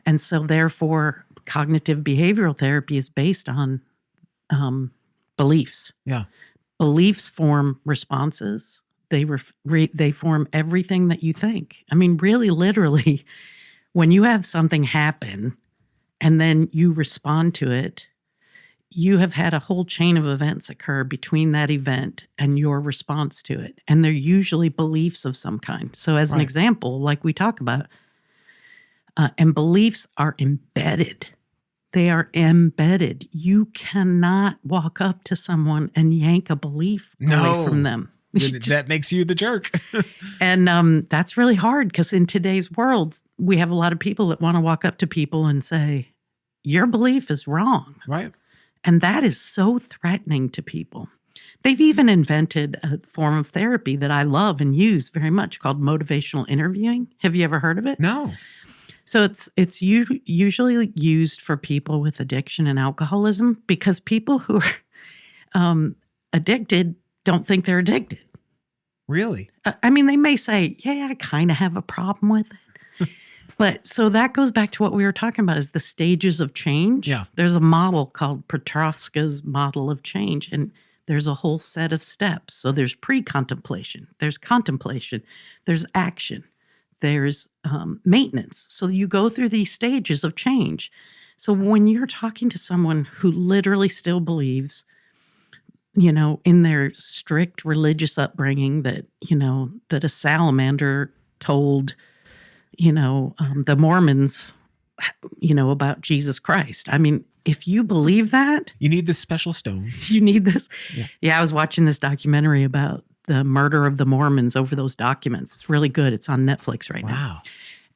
And so therefore, cognitive behavioral therapy is based on beliefs. Yeah. Beliefs form responses. They form everything that you think. I mean, really, literally, when you have something happen and then you respond to it, you have had a whole chain of events occur between that event and your response to it. And they're usually beliefs of some kind. So as an example, like we talk about, and beliefs are embedded. They are embedded. You cannot walk up to someone and yank a belief away from them. That makes you the jerk. And that's really hard because in today's world, we have a lot of people that want to walk up to people and say, your belief is wrong. Right. And that is so threatening to people. They've even invented a form of therapy that I love and use very much called motivational interviewing. Have you ever heard of it? No. So it's usually used for people with addiction and alcoholism because people who are addicted don't think they're addicted. Really? I mean, they may say, yeah, I kind of have a problem with it. But so that goes back to what we were talking about is the stages of change. Yeah. There's a model called Petrovska's model of change, and there's a whole set of steps. So there's pre-contemplation, there's contemplation, there's action. There's maintenance. So you go through these stages of change. So when you're talking to someone who literally still believes, you know, in their strict religious upbringing that, you know, that a salamander told, you know, the Mormons, you know, about Jesus Christ. I mean, if you believe that. You need this special stone. You need this. Yeah, I was watching this documentary about the murder of the Mormons over those documents. It's really good. It's on Netflix right now. Wow.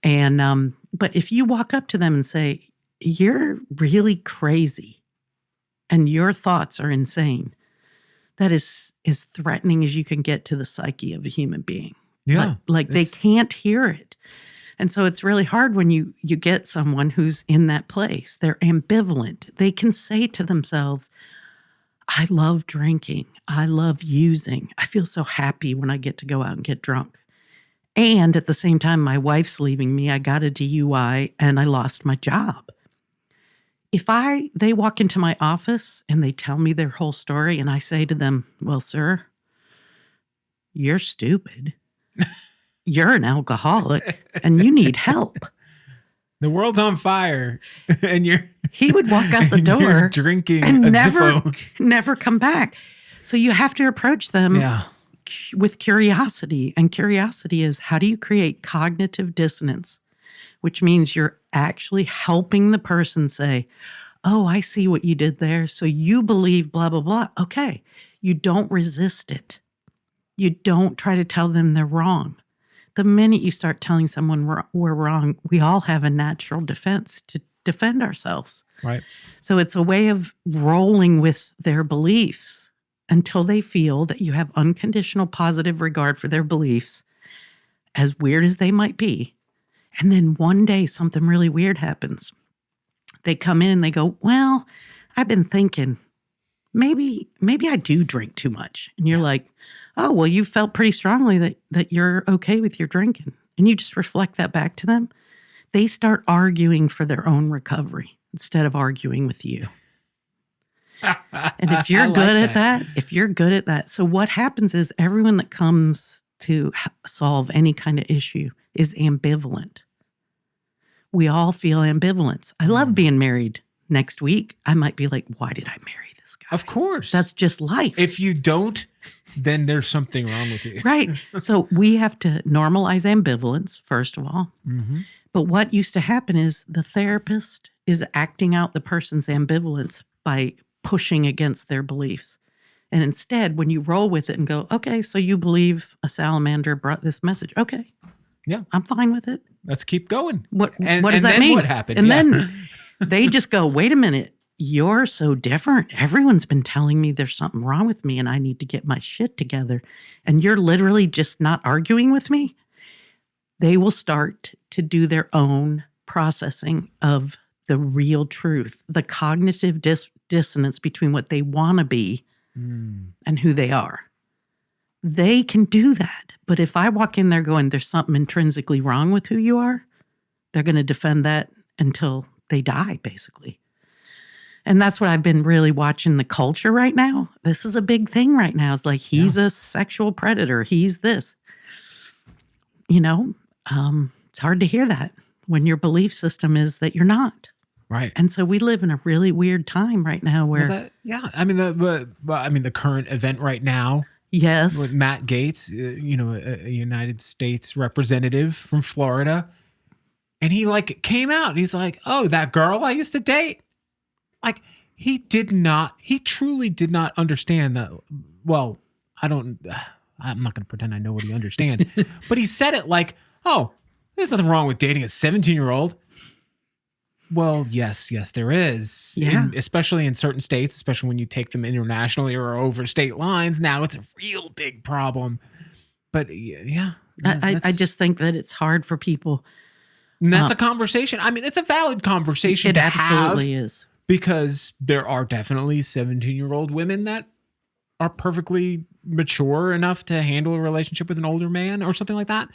And, but if you walk up to them and say, you're really crazy and your thoughts are insane, that is as threatening as you can get to the psyche of a human being. Yeah. Like they can't hear it. And so it's really hard when you get someone who's in that place. They're ambivalent. They can say to themselves, I love drinking. I love using. I feel so happy when I get to go out and get drunk. And at the same time, my wife's leaving me. I got a DUI and I lost my job. If they walk into my office and they tell me their whole story and I say to them, well, sir, you're stupid. You're an alcoholic and you need help. The world's on fire, and he would walk out the and door you're drinking and a never Zippo. come back. So you have to approach them Yeah. with curiosity. And curiosity is, how do you create cognitive dissonance? Which means you're actually helping the person say, oh, I see what you did there. So you believe blah, blah, blah. Okay. You don't resist it. You don't try to tell them they're wrong. The minute you start telling someone we're wrong, we all have a natural defense to defend ourselves. Right. So it's a way of rolling with their beliefs until they feel that you have unconditional positive regard for their beliefs, as weird as they might be. And then one day something really weird happens. They come in and they go, well, I've been thinking, maybe I do drink too much. And you're like, oh, well, you felt pretty strongly that you're okay with your drinking. And you just reflect that back to them. They start arguing for their own recovery instead of arguing with you. And if you're good at that, so what happens is everyone that comes to solve any kind of issue is ambivalent. We all feel ambivalence. I love being married. Next week, I might be like, why did I marry this guy? Of course. That's just life. If you don't, then there's something wrong with you. Right. So we have to normalize ambivalence, first of all. Mm-hmm. But what used to happen is the therapist is acting out the person's ambivalence by pushing against their beliefs. And instead, when you roll with it and go, okay, so you believe a salamander brought this message. Okay. Yeah. I'm fine with it. Let's keep going. What does and that then mean? What happened? And then they just go, wait a minute. You're so different. Everyone's been telling me there's something wrong with me and I need to get my shit together. And you're literally just not arguing with me. They will start to do their own processing of the real truth, the cognitive dissonance between what they want to be and who they are. They can do that. But if I walk in there going, there's something intrinsically wrong with who you are, they're going to defend that until they die, basically. And that's what I've been really watching the culture right now. This is a big thing right now. It's like, he's a sexual predator. He's this. You know, it's hard to hear that when your belief system is that you're not. Right. And so we live in a really weird time right now where... the current event right now. Yes. With Matt Gaetz, a United States representative from Florida. And he came out. He's like, oh, that girl I used to date. Like, he truly did not understand that. Well, I'm not going to pretend I know what he understands, but he said it like, oh, there's nothing wrong with dating a 17-year-old. Well, yes, there is. Yeah. Especially in certain states, especially when you take them internationally or over state lines. Now it's a real big problem. But yeah. I just think that it's hard for people. And that's a conversation. I mean, it's a valid conversation to have. It absolutely is. Because there are definitely 17-year-old women that are perfectly mature enough to handle a relationship with an older man or something like that,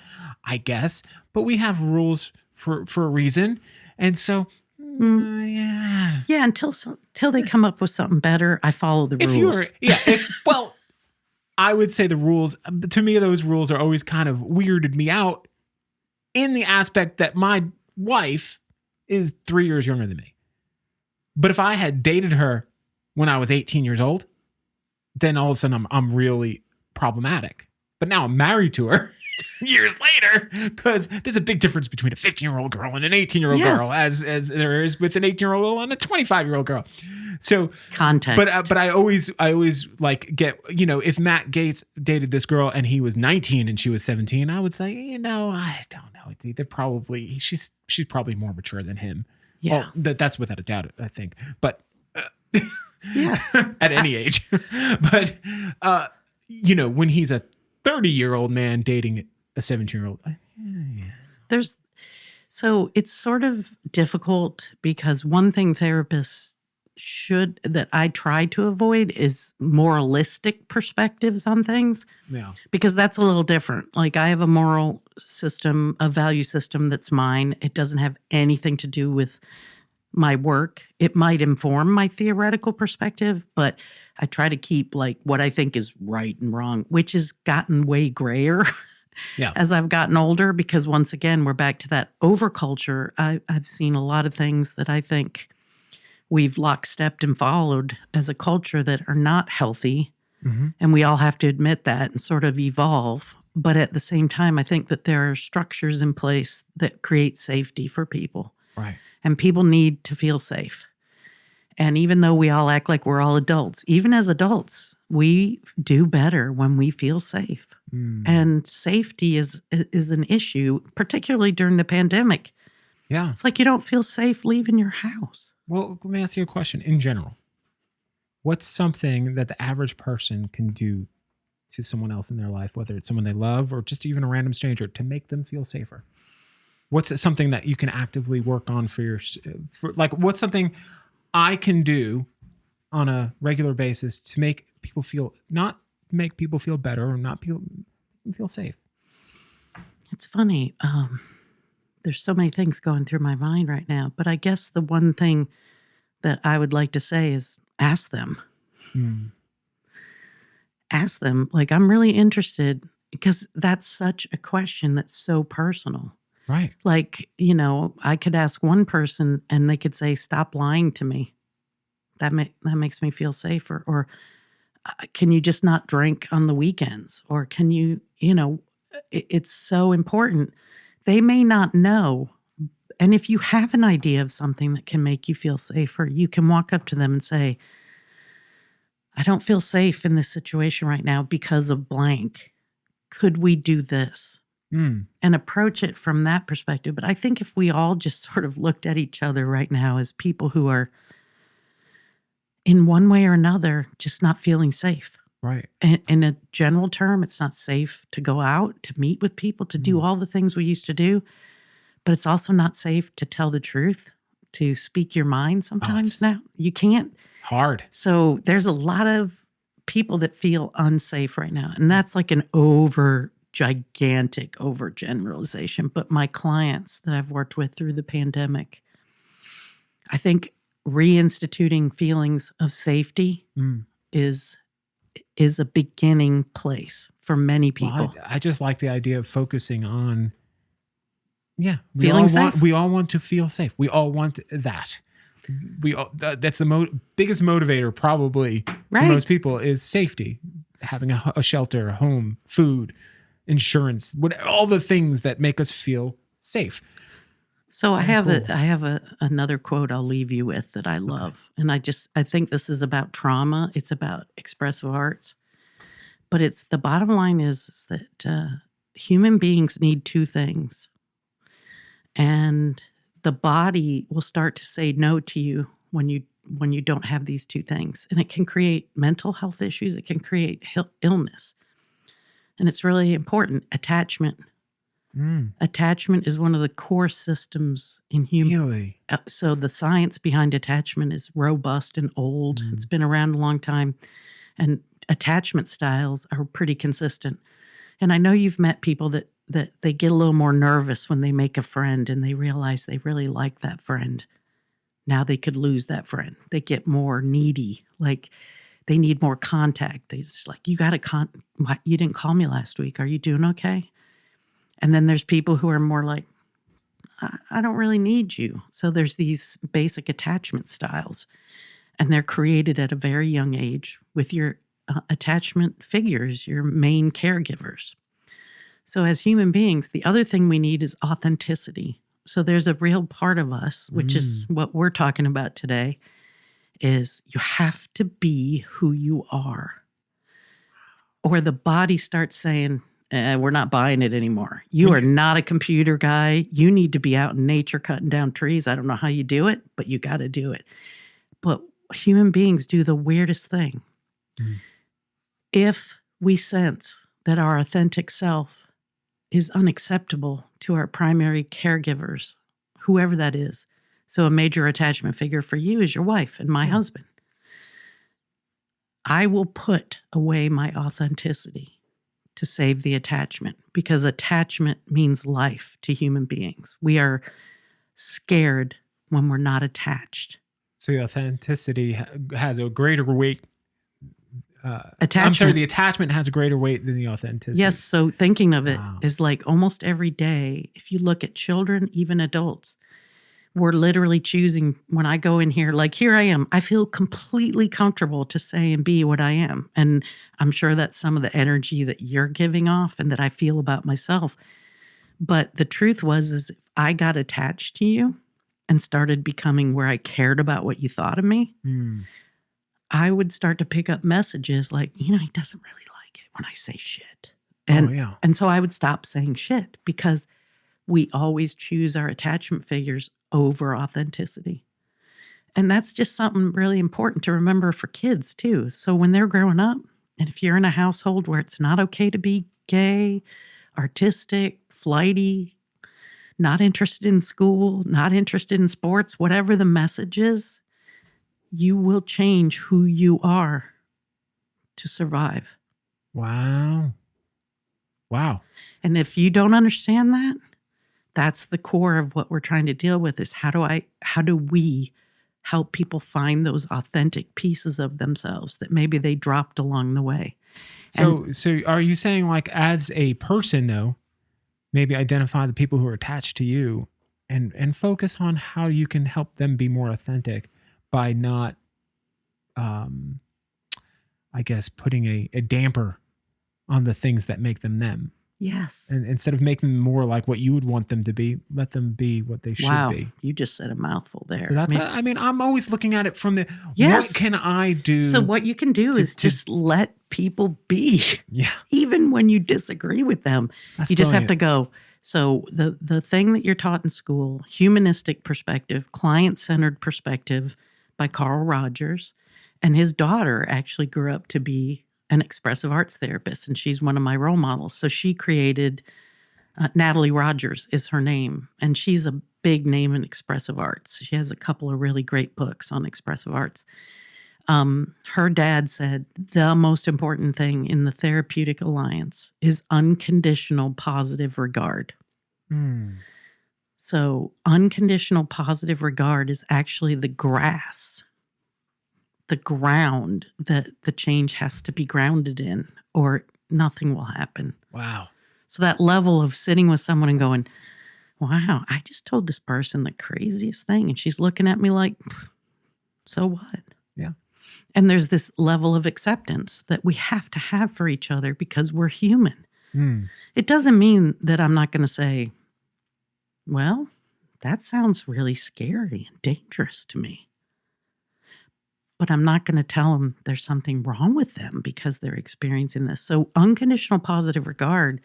I guess. But we have rules for a reason. And so, yeah. Yeah, until they come up with something better, I follow the rules. I would say the rules, to me, those rules are always kind of weirded me out in the aspect that my wife is 3 years younger than me. But if I had dated her when I was 18 years old, then all of a sudden I'm really problematic. But now I'm married to her years later, because there's a big difference between a 15-year-old girl and an 18-year-old girl, as there is with an 18-year-old and a 25-year-old girl. So context. But I always get, if Matt Gaetz dated this girl and he was 19 and she was 17, I would say, I don't know. They're probably she's probably more mature than him. Yeah, well, that's without a doubt, I think. But yeah, at any age. But when he's a 30-year-old man dating a 17-year-old, so it's sort of difficult because one thing therapists that I try to avoid is moralistic perspectives on things. Yeah. Because that's a little different. Like, I have a moral system, a value system that's mine. It doesn't have anything to do with my work. It might inform my theoretical perspective, but I try to keep what I think is right and wrong, which has gotten way grayer Yeah. as I've gotten older, because once again, we're back to that overculture. I've seen a lot of things that I think we've lockstepped and followed as a culture that are not healthy. Mm-hmm. And we all have to admit that and sort of evolve. But at the same time, I think that there are structures in place that create safety for people. Right. And people need to feel safe. And even though we all act like we're all adults, even as adults, we do better when we feel safe. And safety is an issue, particularly during the pandemic. Yeah. It's like you don't feel safe leaving your house. Well, let me ask you a question. In general, what's something that the average person can do to someone else in their life, whether it's someone they love or just even a random stranger, to make them feel safer? What's something that you can actively work on what's something I can do on a regular basis to make people feel, not make people feel better or not feel safe? It's funny. There's so many things going through my mind right now, but I guess the one thing that I would like to say is ask them. Ask them, like, I'm really interested, because that's such a question that's so personal. Right. Like, I could ask one person and they could say, stop lying to me. That makes me feel safer. Or can you just not drink on the weekends? Or can you, it's so important. They may not know. And if you have an idea of something that can make you feel safer, you can walk up to them and say, I don't feel safe in this situation right now because of blank. Could we do this? And approach it from that perspective. But I think if we all just sort of looked at each other right now as people who are, in one way or another, just not feeling safe. Right. In a general term, it's not safe to go out, to meet with people, to do all the things we used to do. But it's also not safe to tell the truth, to speak your mind sometimes now. You can't. Hard. So there's a lot of people that feel unsafe right now. And that's like an gigantic overgeneralization. But my clients that I've worked with through the pandemic, I think reinstituting feelings of safety is a beginning place for many people. Well, I just like the idea of focusing on, feeling safe. We all want to feel safe. We all want that. That's the biggest motivator probably for most people is safety, having a shelter, a home, food, insurance, all the things that make us feel safe. So I have another quote I'll leave you with that I love. And I think this is about trauma. It's about expressive arts. But the bottom line is that human beings need two things. And the body will start to say no to you when you don't have these two things. And it can create mental health issues. It can create illness. And it's really important. Attachment. Attachment is one of the core systems in human. Really? So the science behind attachment is robust and old. It's been around a long time. And attachment styles are pretty consistent. And I know you've met people that they get a little more nervous when they make a friend and they realize they really like that friend. Now they could lose that friend. They get more needy, like they need more contact. They just like, you didn't call me last week. Are you doing okay? And then there's people who are more like, I don't really need you. So there's these basic attachment styles, and they're created at a very young age with your attachment figures, your main caregivers. So as human beings, the other thing we need is authenticity. So there's a real part of us, which is what we're talking about today, is you have to be who you are. Or the body starts saying, we're not buying it anymore. You are not a computer guy. You need to be out in nature cutting down trees. I don't know how you do it, but you got to do it. But human beings do the weirdest thing. If we sense that our authentic self is unacceptable to our primary caregivers, whoever that is. So a major attachment figure for you is your wife and my husband. I will put away my authenticity to save the attachment, because attachment means life to human beings. We are scared when we're not attached. So the authenticity has a greater weight attachment. the attachment has a greater weight than the authenticity. Yes. So thinking of it Wow. is like almost every day, if you look at children, even adults, we're literally choosing. When I go in here, like here I am, I feel completely comfortable to say and be what I am. And I'm sure that's some of the energy that you're giving off and that I feel about myself. But the truth is if I got attached to you and started becoming where I cared about what you thought of me, I would start to pick up messages like, he doesn't really like it when I say shit. And so I would stop saying shit because we always choose our attachment figures over authenticity. And that's just something really important to remember for kids too. So when they're growing up, and if you're in a household where it's not okay to be gay, artistic, flighty, not interested in school, not interested in sports, whatever the message is, you will change who you are to survive. Wow. And if you don't understand that, that's the core of what we're trying to deal with is how do we help people find those authentic pieces of themselves that maybe they dropped along the way. So are you saying like as a person though, maybe identify the people who are attached to you and focus on how you can help them be more authentic by not, I guess, putting a damper on the things that make them them. Yes. And instead of making them more like what you would want them to be, let them be what they should be. You just said a mouthful there. So that's, I'm always looking at it from the, yes. What can I do? So what you can do is just let people be. Yeah. Even when you disagree with them, That's you just brilliant. have to go. So the thing that you're taught in school, humanistic perspective, client-centered perspective by Carl Rogers, and his daughter actually grew up to be an expressive arts therapist, and she's one of my role models. So she created, Natalie Rogers is her name, and she's a big name in expressive arts. She has a couple of really great books on expressive arts. Her dad said the most important thing in the Therapeutic Alliance is unconditional positive regard. So unconditional positive regard is actually the grass, the ground that the change has to be grounded in, or nothing will happen. Wow. So that level of sitting with someone and going, wow, I just told this person the craziest thing. And she's looking at me like, so what? Yeah. And there's this level of acceptance that we have to have for each other because we're human. It doesn't mean that I'm not going to say, well, that sounds really scary and dangerous to me. But I'm not going to tell them there's something wrong with them because they're experiencing this. So unconditional positive regard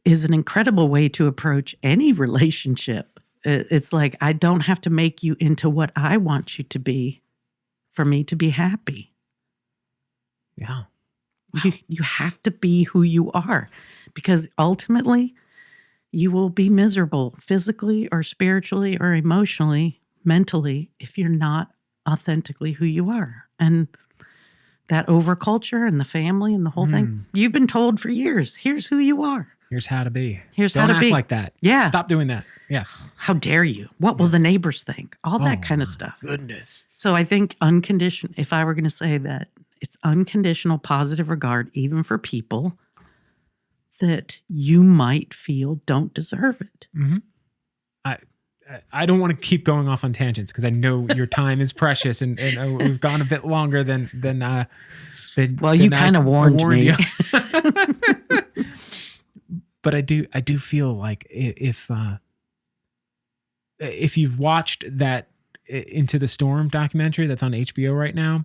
is an incredible way to approach any relationship. It's like, I don't have to make you into what I want you to be for me to be happy. Yeah. You have to be who you are because ultimately you will be miserable physically or spiritually or emotionally, mentally, if you're not authentically who you are. And that overculture and the family and the whole thing, you've been told for years, here's who you are. Here's how to be. Here's Don't how to act be. like that. Yeah. Stop doing that. Yeah. How dare you? What will the neighbors think? All that kind of stuff. Goodness. So I think unconditional, if I were going to say that, it's unconditional positive regard, even for people that you might feel don't deserve it. I don't want to keep going off on tangents because I know your time is precious and we've gone a bit longer than well, you kind of warned me. You. But I do feel like if you've watched that Into the Storm documentary that's on HBO right now,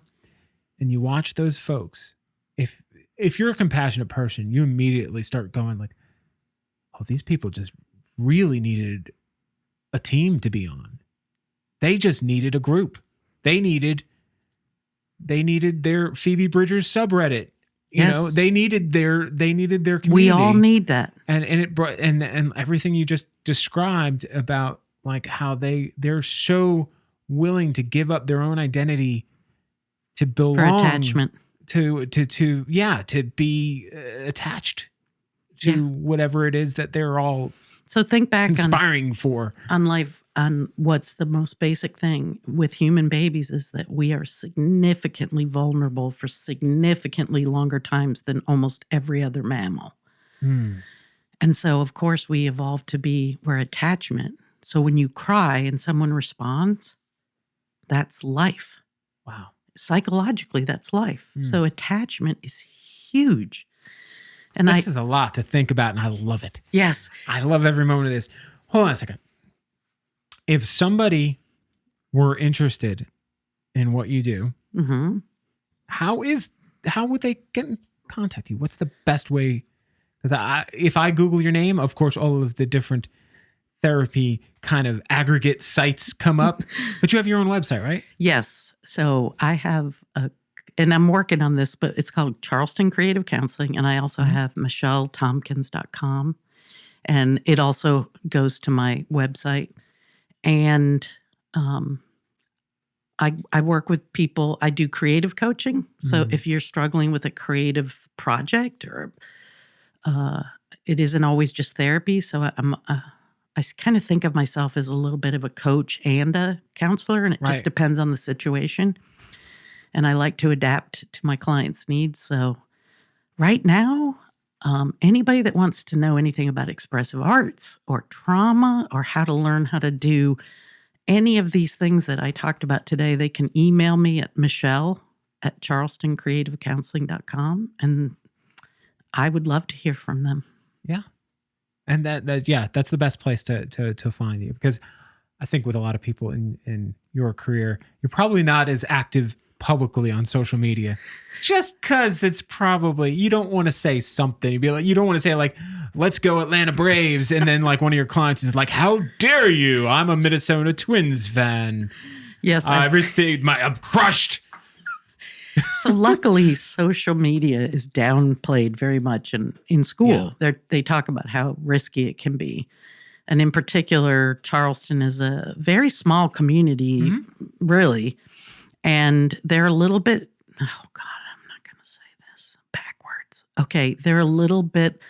and you watch those folks, if you're a compassionate person, you immediately start going like, oh, these people just really needed a team to be on. They just needed a group. They needed their Phoebe Bridgers subreddit. You know, they needed their community. We all need that. And it brought and everything you just described about like how they're so willing to give up their own identity to belong, for attachment, to be attached to whatever it is that they're all So think back conspiring for. On life, on what's the most basic thing with human babies is that we are significantly vulnerable for significantly longer times than almost every other mammal. And so, of course, we evolved to be, we're attachment. So when you cry and someone responds, that's life. Wow. Psychologically, that's life. So attachment is huge. And this is a lot to think about, and I love it. Yes. I love every moment of this. Hold on a second. If somebody were interested in what you do, how would they get in contact with you? What's the best way? Because if I Google your name, of course, all of the different therapy kind of aggregate sites come up, but you have your own website, right? Yes. So I have and I'm working on this, but it's called Charleston Creative Counseling. And I also have MichelleTompkins.com. And it also goes to my website. And I work with people. I do creative coaching. So if you're struggling with a creative project or it isn't always just therapy. So I kind of think of myself as a little bit of a coach and a counselor, and it just depends on the situation. And I like to adapt to my clients' needs. So right now, anybody that wants to know anything about expressive arts or trauma or how to learn how to do any of these things that I talked about today, they can email me at michelle@charlestoncreativecounseling.com. And I would love to hear from them. Yeah. And that's the best place to find you, because I think with a lot of people in your career, you're probably not as active publicly on social media, just because it's probably, you don't want to say something. You'd be like, you don't want to say like, let's go Atlanta Braves. And then like one of your clients is like, how dare you? I'm a Minnesota Twins fan. Yes. I'm crushed. So luckily, social media is downplayed very much in school. Yeah. They talk about how risky it can be. And in particular, Charleston is a very small community, really. And they're a little bit, oh God, I'm not going to say this backwards. Okay, they're a little bit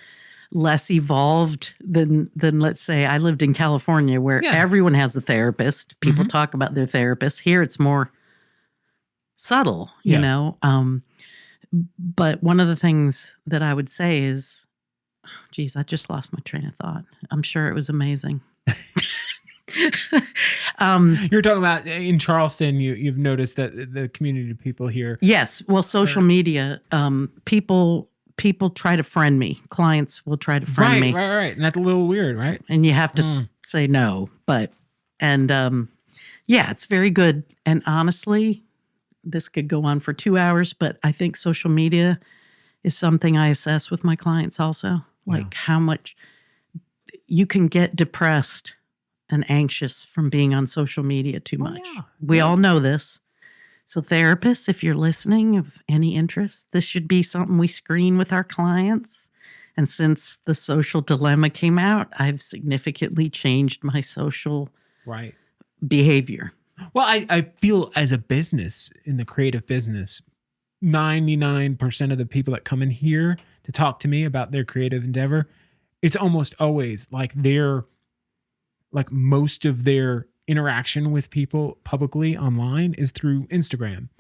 less evolved than let's say, I lived in California where everyone has a therapist. People talk about their therapist. Here it's more subtle, you know. But one of the things that I would say is, geez, I just lost my train of thought. I'm sure it was amazing. You're talking about in Charleston, you've noticed that the community of people here. Yes. Well, social media, people try to friend me. Clients will try to friend me. Right. And that's a little weird, right? And you have to say no. It's very good. And honestly, this could go on for 2 hours, but I think social media is something I assess with my clients also. Like how much you can get depressed and anxious from being on social media too much. We all know this. So therapists, if you're listening of any interest, this should be something we screen with our clients. And since the social dilemma came out, I've significantly changed my social behavior. Well, I feel as a business, in the creative business, 99% of the people that come in here to talk to me about their creative endeavor, it's almost always like most of their interaction with people publicly online is through Instagram.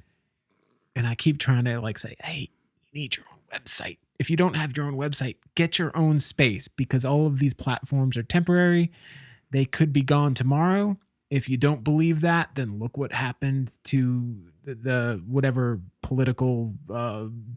And I keep trying to like say, hey, you need your own website. If you don't have your own website, get your own space, because all of these platforms are temporary. They could be gone tomorrow. If you don't believe that, then look what happened to the whatever political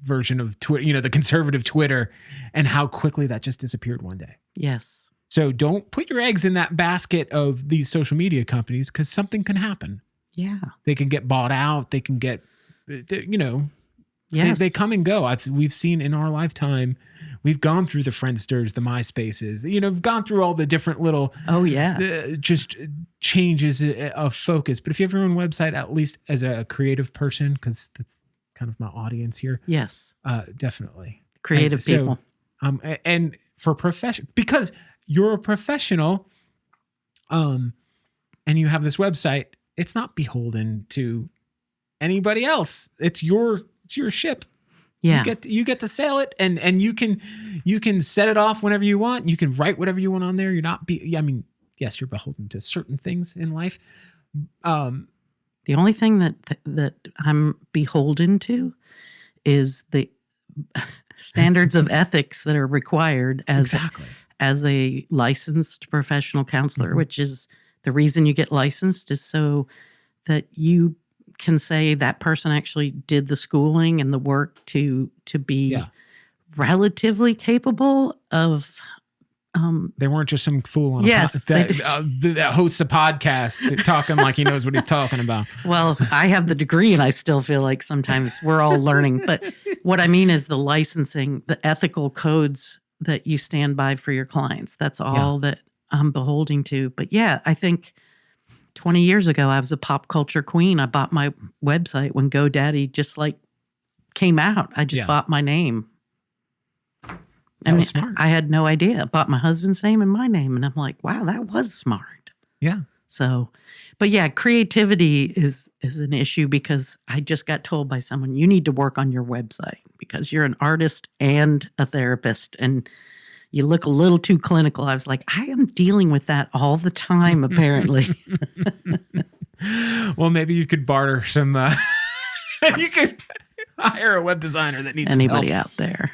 version of Twitter, the conservative Twitter, and how quickly that just disappeared one day. Yes. So don't put your eggs in that basket of these social media companies, because something can happen. Yeah. They can get bought out. They can get, yes. they come and go. We've seen in our lifetime, we've gone through the Friendsters, the MySpaces, gone through all the different little, just changes of focus. But if you have your own website, at least as a creative person, because that's kind of my audience here. Yes. Definitely. Creative people. And for profession, because you're a professional, and you have this website, it's not beholden to anybody else. It's your ship. Yeah. You get to sell it, and you can set it off whenever you want. You can write whatever you want on there. You're not yes, you're beholden to certain things in life. The only thing that I'm beholden to is the standards of ethics that are required as a licensed professional counselor, which is the reason you get licensed is so that you can say that person actually did the schooling and the work to be relatively capable of. They weren't just some fool on that hosts a podcast talking like he knows what he's talking about. Well, I have the degree and I still feel like sometimes we're all learning. But what I mean is the licensing, the ethical codes that you stand by for your clients. That's all that I'm beholding to. But yeah, I think 20 years ago, I was a pop culture queen. I bought my website when GoDaddy just like came out. I just bought my name. That was smart. I had no idea. I bought my husband's name and my name. And I'm like, wow, that was smart. Yeah. So, but yeah, creativity is an issue because I just got told by someone, you need to work on your website because you're an artist and a therapist and you look a little too clinical. I was like, I am dealing with that all the time, apparently. Well, maybe you could barter some, you could hire a web designer that needs anybody help. Out there.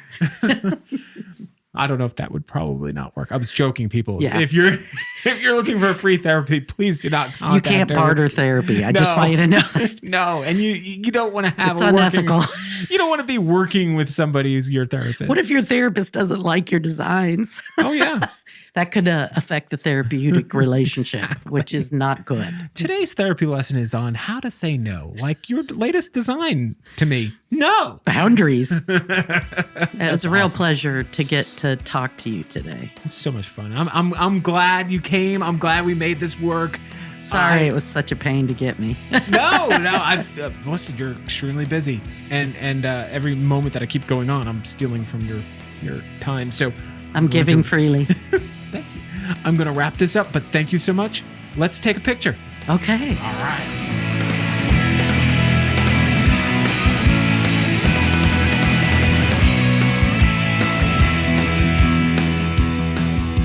I don't know if that would probably not work. I was joking, people. Yeah. If you're looking for free therapy, please do not contact. You can't barter therapy. I just want you to know that. No, and you don't want to have. It's unethical. You don't want to be working with somebody who's your therapist. What if your therapist doesn't like your designs? Oh yeah, that could affect the therapeutic relationship, which is not good. Today's therapy lesson is on how to say no, like your latest design to me. No boundaries. It was a real pleasure to get to talk to you today. It's so much fun. I'm glad you came. I'm glad we made this work. Sorry, it was such a pain to get me. No. I've listen. You're extremely busy, and every moment that I keep going on, I'm stealing from your time. So I'm giving freely. Thank you. I'm going to wrap this up, but thank you so much. Let's take a picture. Okay. All right.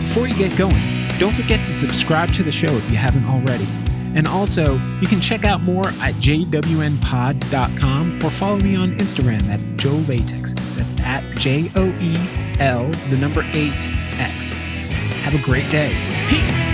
Before you get going, don't forget to subscribe to the show if you haven't already. And also, you can check out more at jwnpod.com or follow me on Instagram at Joe Latex. That's at JOEL, the number 8X. Have a great day. Peace.